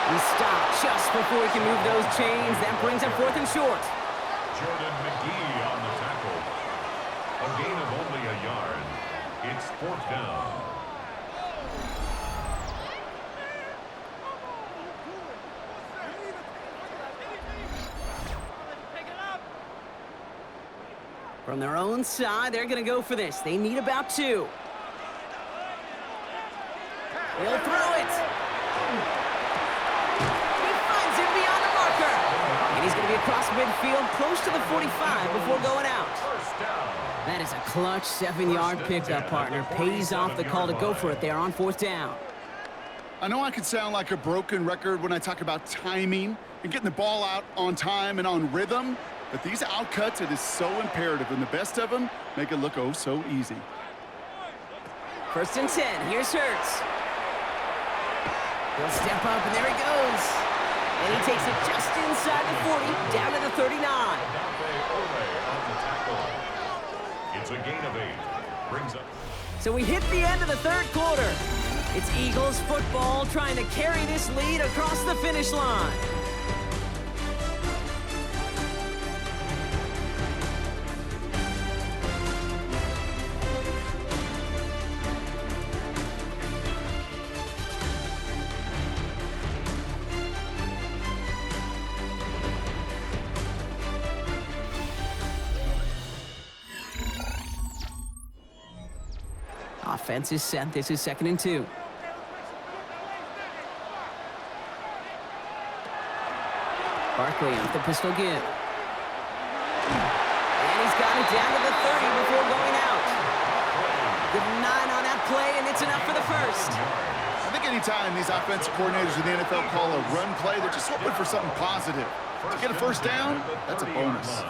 Speaker 1: He stopped just before he can move those chains. That brings him 4th and short.
Speaker 3: Jordan McGee on the tackle. A gain of only a yard. It's 4th down.
Speaker 1: From their own side, they're going to go for this. They need about 2. They'll throw it. He finds him beyond the marker. And he's going to be across midfield, close to the 45 before going out. That is a clutch 7-yard pickup, partner. Pays off the call to go for it there on 4th down.
Speaker 2: I know I can sound like a broken record when I talk about timing and getting the ball out on time and on rhythm, but these outcuts, it is so imperative, and the best of them make it look oh so easy.
Speaker 1: 1st and 10. Here's Hurts. He'll step up, and there he goes. And he takes it just inside the 40, down to the 39.
Speaker 3: It's a gain of 8. Brings up.
Speaker 1: So we hit the end of the 3rd quarter. It's Eagles football trying to carry this lead across the finish line. Offense is set. This is 2nd and 2. Barkley off the pistol give. And he's got it down to the 30 before going out. Good 9 on that play, and it's enough for the 1st.
Speaker 2: I think anytime these offensive coordinators in the NFL call a run play, they're just hoping for something positive. To get a 1st down, that's a bonus.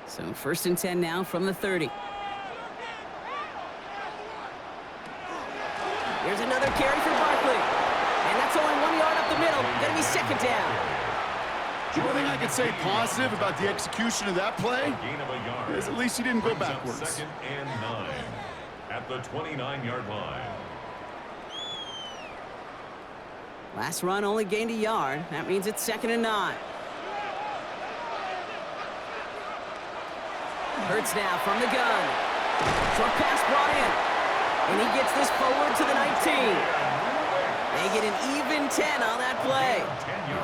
Speaker 1: So 1st and 10 now from the 30. Here's another carry for Barkley. And that's only 1 yard up the middle. Gonna be 2nd down.
Speaker 2: The only thing I could say positive about the execution of that play is at least he didn't go backwards.
Speaker 3: 2nd and 9 at the 29-yard line.
Speaker 1: Last run only gained a yard. That means it's 2nd and 9. Hurts now from the gun. Short pass brought in. And he gets this forward to the 19. They get an even 10 on that play.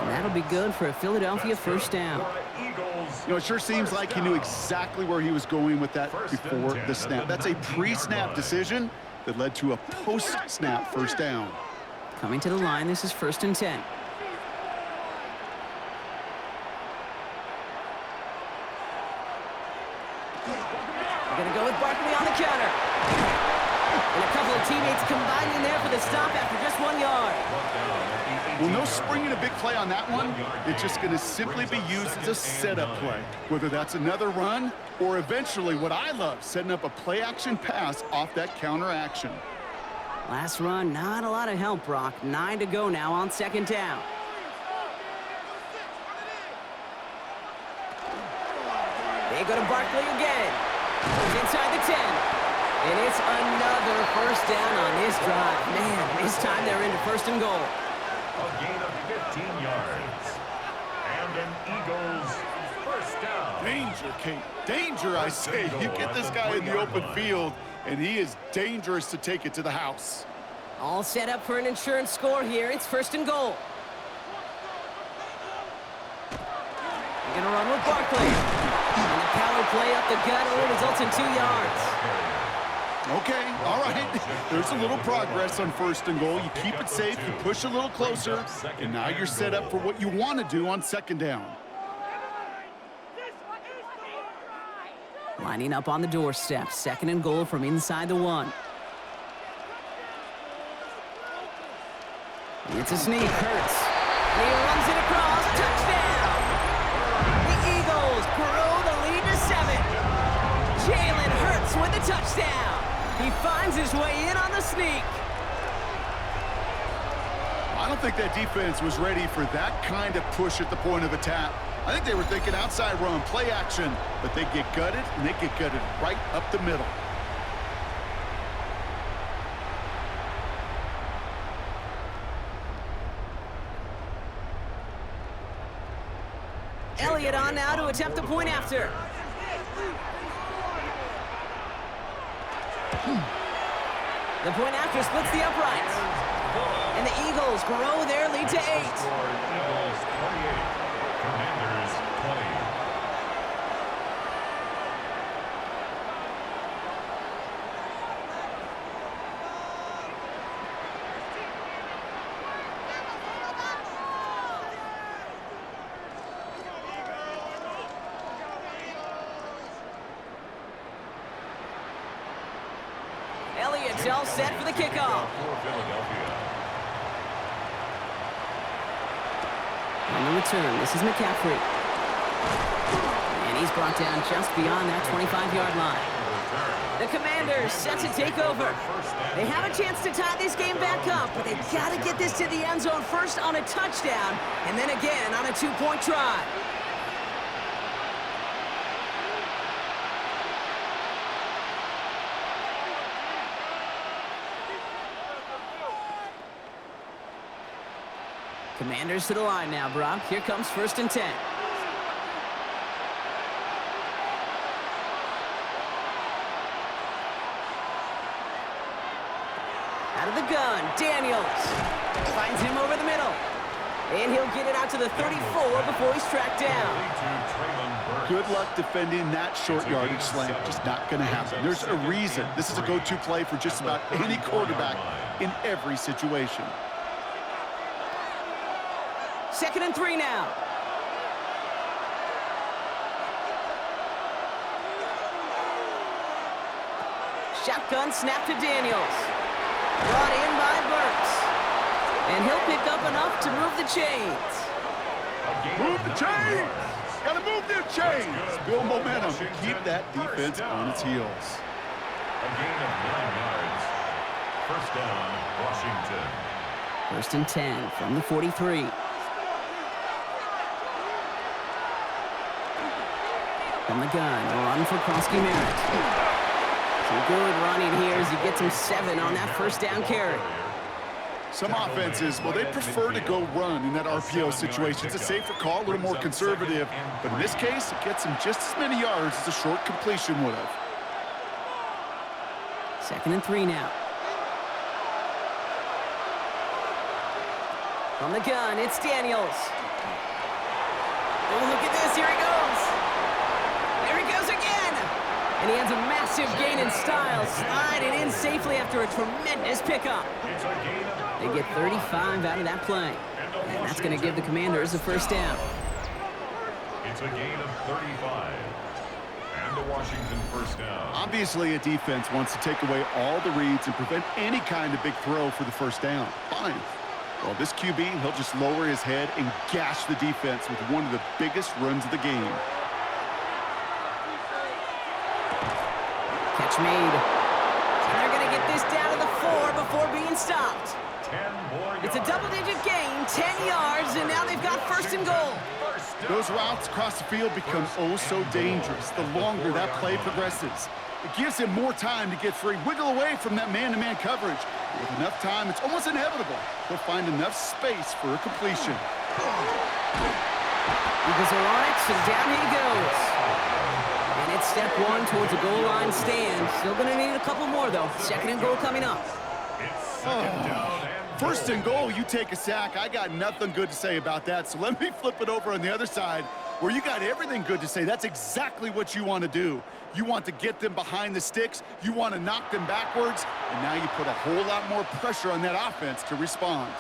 Speaker 1: And that'll be good for a Philadelphia 1st down.
Speaker 2: You know, it sure seems like he knew exactly where he was going with that before the snap. That's a pre-snap decision that led to a post-snap 1st down.
Speaker 1: Coming to the line, this is 1st and 10. We're going to go with Barkley on the counter. And a couple of teammates combining there for the stop after just 1 yard.
Speaker 2: Well, no springing a big play on that one. It's just going to simply be used as a setup play, whether that's another run or eventually what I love, setting up a play-action pass off that counter action.
Speaker 1: Last run, not a lot of help, Brock. 9 to go now on 2nd down. They go to Barkley again. He's inside the 10. And it's another 1st down on this drive. Man, this time they're into 1st and goal.
Speaker 3: A gain of 15 yards. And an Eagles 1st down.
Speaker 2: Danger, Kate. Danger, I say. You get this guy in the open field, and he is dangerous to take it to the house.
Speaker 1: All set up for an insurance score here. It's 1st and goal. They're going to run with Barkley. And the power play up the gut only results in 2 yards.
Speaker 2: Okay, all right. There's a little progress on 1st and goal. You keep it safe, you push a little closer, and now you're set up for what you want to do on 2nd down.
Speaker 1: Lining up on the doorstep. 2nd and goal from inside the 1. It's a sneak. Hurts. And he runs it across. Touchdown! The Eagles grow the lead to 7. Jalen Hurts with the touchdown. He finds his way in on the sneak.
Speaker 2: I don't think that defense was ready for that kind of push at the point of attack. I think they were thinking outside run, play action, but they get gutted, and they get gutted right up the middle.
Speaker 1: Elliott on now to attempt the point after. The point after splits the uprights. And the Eagles grow their lead to 8.
Speaker 3: Eagles 28, Commanders 20.
Speaker 1: Elliott It's all set for the kickoff. On the return, this is McCaffrey. And he's brought down just beyond that 25-yard line. The Commanders set to take over. They have a chance to tie this game back up, but they've got to get this to the end zone first on a touchdown, and then again on a two-point try. Commanders to the line now, Brock. Here comes 1st and 10. Out of the gun, Daniels finds him over the middle. And he'll get it out to the 34 before he's tracked down.
Speaker 2: Good luck defending that short yardage slant. Just not going to happen. There's a reason. This is a go-to play for just about any quarterback in every situation.
Speaker 1: 2nd and 3 now. Shotgun snap to Daniels. Brought in by Burks. And he'll pick up enough to move the chains.
Speaker 2: Move the chains! Gotta move the chains! Build momentum. Keep that defense on its heels.
Speaker 3: A gain of 9 yards. 1st down, Washington.
Speaker 1: 1st and 10 from the 43. From the gun, a run for Krosky Merritt. Some good running here as he gets him 7 on that 1st down carry.
Speaker 2: Some offenses, well, they prefer to go run in that RPO situation. It's a safer call, a little more conservative. But in this case, it gets him just as many yards as a short completion would have.
Speaker 1: 2nd and 3 now. From the gun, it's Daniels. Oh, look at this. Here he goes. There he goes again. And he has a massive gain in style, sliding in safely after a tremendous pickup. They get 35 out of that play. And that's going to give the Commanders a 1st down.
Speaker 3: It's a gain of 35. And a Washington 1st down.
Speaker 2: Obviously, a defense wants to take away all the reads and prevent any kind of big throw for the 1st down. Fine. Well, this QB, he'll just lower his head and gash the defense with one of the biggest runs of the game.
Speaker 1: Catch made. And they're going to get this down to the 4 before being stopped.
Speaker 3: 10 more yards.
Speaker 1: It's a double-digit gain, 10 yards, and now they've got 1st and goal.
Speaker 2: Those routes across the field become oh so dangerous the longer that play progresses. It gives him more time to get free, wiggle away from that man-to-man coverage. With enough time, it's almost inevitable. He'll find enough space for a completion.
Speaker 1: Eagles are on it, and down he goes. And it's step 1 towards a goal line stand. Still going to need a couple more, though. 2nd and goal coming up.
Speaker 3: It's 2nd down and
Speaker 2: 1st and goal, you take a sack. I got nothing good to say about that. So let me flip it over on the other side where you got everything good to say. That's exactly what you want to do. You want to get them behind the sticks. You want to knock them backwards. And now you put a whole lot more pressure on that offense to respond.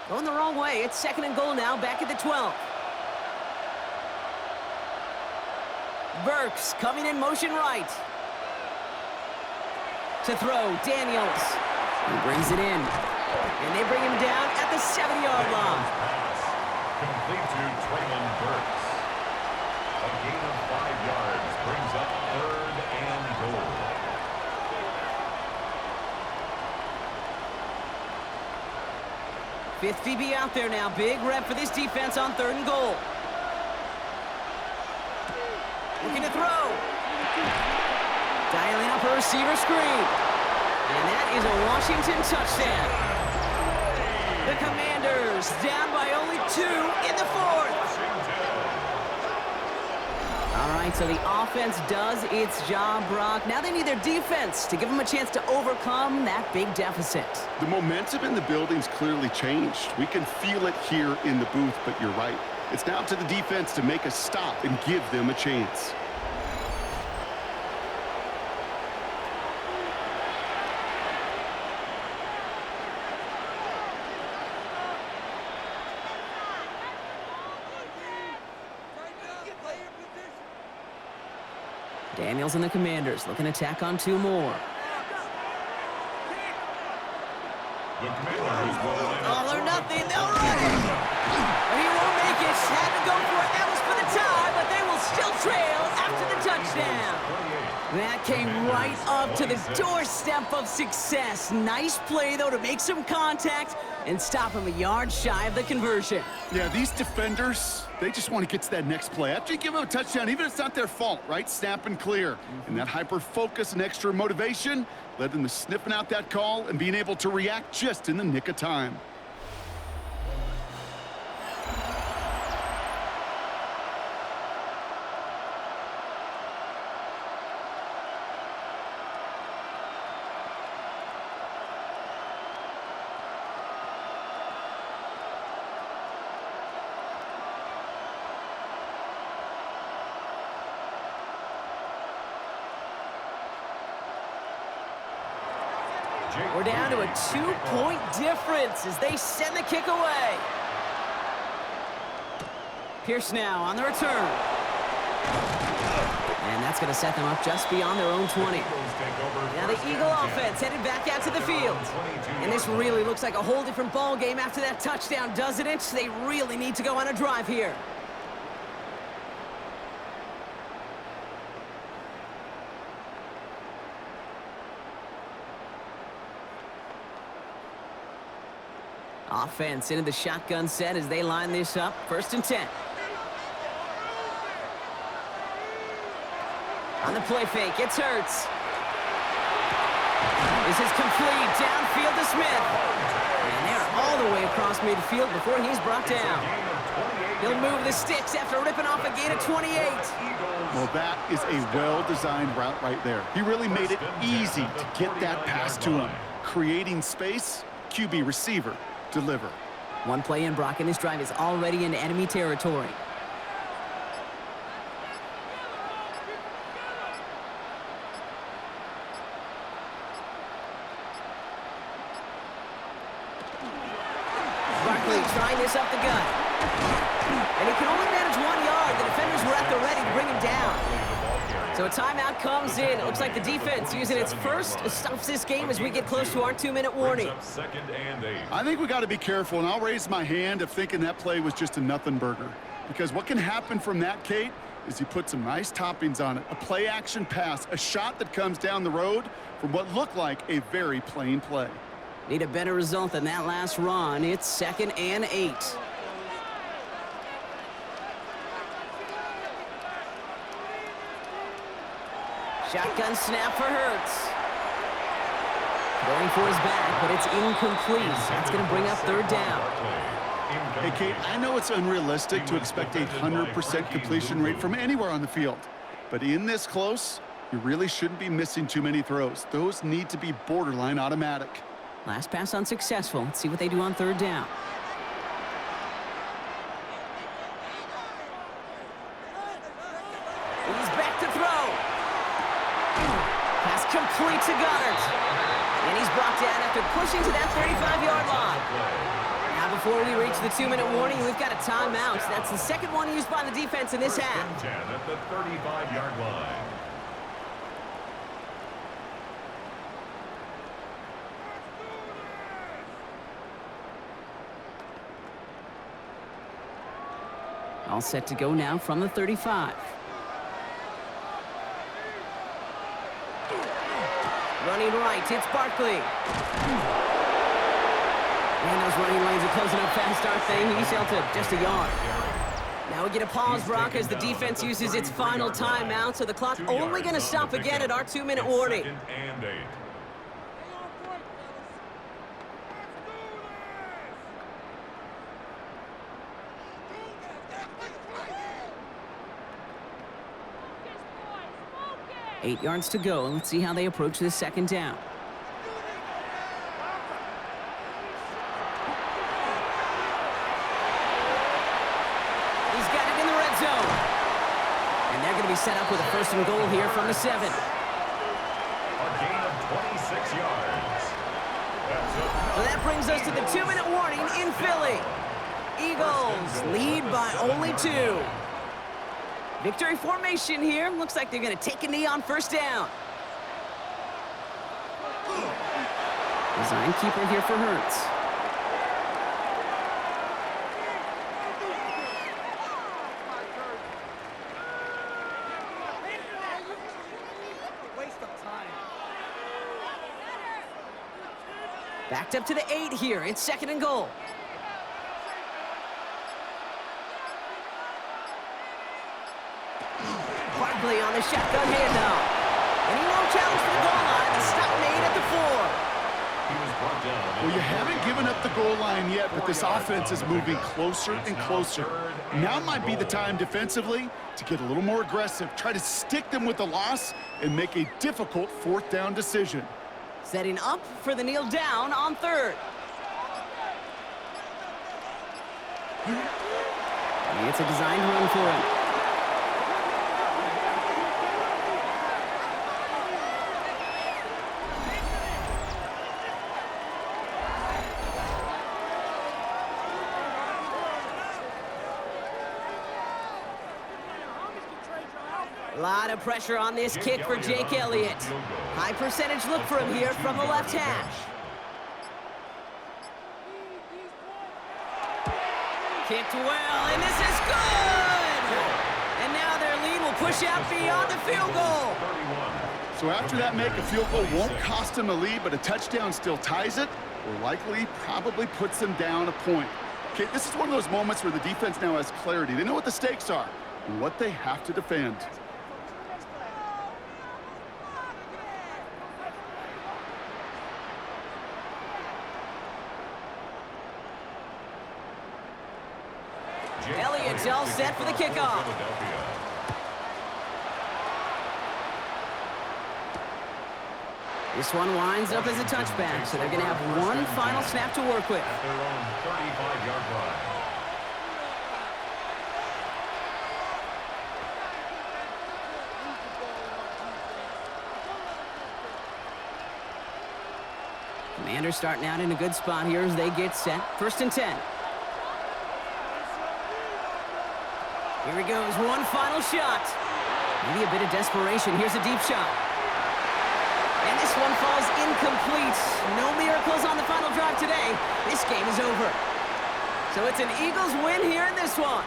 Speaker 1: Going the wrong way. It's 2nd and goal now, back at the 12. Burks coming in motion right. To throw, Daniels. He brings it in. And they bring him down at the 7-yard line.
Speaker 3: complete to Traylon Burks. A gain of 5 yards brings up 3rd and goal.
Speaker 1: Fifth DB out there now. Big rep for this defense on 3rd and goal. Looking to throw. Dialing up a receiver screen. And that is a Washington touchdown. The Commanders down by only 2 in the 4th. All right, so the offense does its job, Brock. Now they need their defense to give them a chance to overcome that big deficit.
Speaker 2: The momentum in the building's clearly changed. We can feel it here in the booth, but you're right. It's now to the defense to make a stop and give them a chance.
Speaker 1: Daniels and the Commanders looking to tack on 2 more.
Speaker 3: The Commanders will win.
Speaker 1: All or nothing, they'll run it. But he won't make it. Had to go for it. That was for the tie, but they will still trail after the touchdown. That came right up to the doorstep of success. Nice play, though, to make some contact and stop him a yard shy of the conversion.
Speaker 2: Yeah, these defenders, they just want to get to that next play. After you give them a touchdown, even if it's not their fault, right? Snap and clear. And that hyper-focus and extra motivation led them to sniffing out that call and being able to react just in the nick of time.
Speaker 1: We're down to a 2-point difference as they send the kick away. Pierce now on the return. And that's going to set them up just beyond their own 20. Now the Eagle offense headed back out to the field. And this really looks like a whole different ball game after that touchdown, doesn't it? They really need to go on a drive here. Offense into the shotgun set as they line this up. 1st and 10. On the play fake, it's Hurts. This is complete. Downfield to Smith. And they're all the way across midfield before he's brought down. He'll move the sticks after ripping off a gain of 28.
Speaker 2: Well, that is a well-designed route right there. He really made it easy to get that pass to him. Creating space, QB receiver. Deliver.
Speaker 1: One play in, Brock, and this drive is already in enemy territory. Barkley trying this up the gut. And he can only manage 1 yard. The defenders were at the ready to bring him down. So a timeout comes in. It looks like the defense using its first stops this game as we get close to our 2-minute warning.
Speaker 2: I think we got to be careful, and I'll raise my hand if thinking that play was just a nothing burger. Because what can happen from that, Kate, is you put some nice toppings on it. A play-action pass, a shot that comes down the road from what looked like a very plain play.
Speaker 1: Need a better result than that last run. It's 2nd and 8. Shotgun snap for Hurts. Going for his back, but it's incomplete. That's going to bring up 3rd down.
Speaker 2: Hey, Kate, I know it's unrealistic to expect a 100% completion rate from anywhere on the field. But in this close, you really shouldn't be missing too many throws. Those need to be borderline automatic.
Speaker 1: Last pass unsuccessful. Let's see what they do on 3rd down. He's back to throw. Pass complete to Goddard. And he's brought down after pushing to that 35-yard line. Now before we reach the 2-minute warning, we've got a timeout. That's the 2nd one used by the defense in this half.
Speaker 3: 10 at the 35-yard line.
Speaker 1: All set to go now from the 35. Running right, it's Barkley. And those running lanes are closing up fast, aren't they? He's held to just a yard. Now we get a pause, Brock, as the defense uses its final timeout, so the clock only going to stop again at our 2-minute warning.
Speaker 3: 2nd and 8.
Speaker 1: 8 yards to go. Let's see how they approach this 2nd down. He's got it in the red zone. And they're going to be set up with a 1st and goal here from the 7.
Speaker 3: A gain of 26 yards.
Speaker 1: So that brings us to the 2-minute warning in Philly. Eagles lead by only 2. Victory formation here. Looks like they're going to take a knee on first down. Design keeper here for Hurts. Backed up to the 8 here. It's 2nd and goal. Barkley on the shotgun handoff. And he won't challenge for the goal line. The stop made at the 4.
Speaker 2: Well, you haven't given up the goal line yet, but this offense is moving closer and closer. Now might be the time defensively to get a little more aggressive, try to stick them with the loss, and make a difficult 4th down decision.
Speaker 1: Setting up for the kneel down on 3rd. It's a designed run for him. A lot of pressure on this kick for Jake Elliott. High percentage look for him here from the left hash. Kicked well, and this is good! And now their lead will push out beyond the field goal.
Speaker 2: So after that make, a field goal won't cost them a lead, but a touchdown still ties it, or likely probably puts them down a point. Okay, this is one of those moments where the defense now has clarity. They know what the stakes are and what they have to defend.
Speaker 1: Elliott's all set for the kickoff. This one winds up as a touchback, so they're going to have one final snap to work with.
Speaker 3: At their own 35-yard line.
Speaker 1: Commanders starting out in a good spot here as they get set. 1st and 10. Here he goes, one final shot. Maybe a bit of desperation. Here's a deep shot. And this one falls incomplete. No miracles on the final drive today. This game is over. So it's an Eagles win here in this one.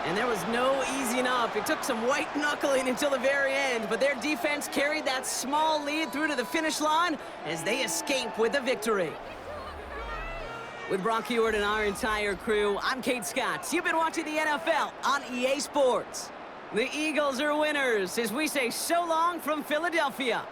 Speaker 1: And there was no easing up. It took some white knuckling until the very end, but their defense carried that small lead through to the finish line as they escape with a victory. With Brock Ewart and our entire crew, I'm Kate Scott. You've been watching the NFL on EA Sports. The Eagles are winners as we say so long from Philadelphia.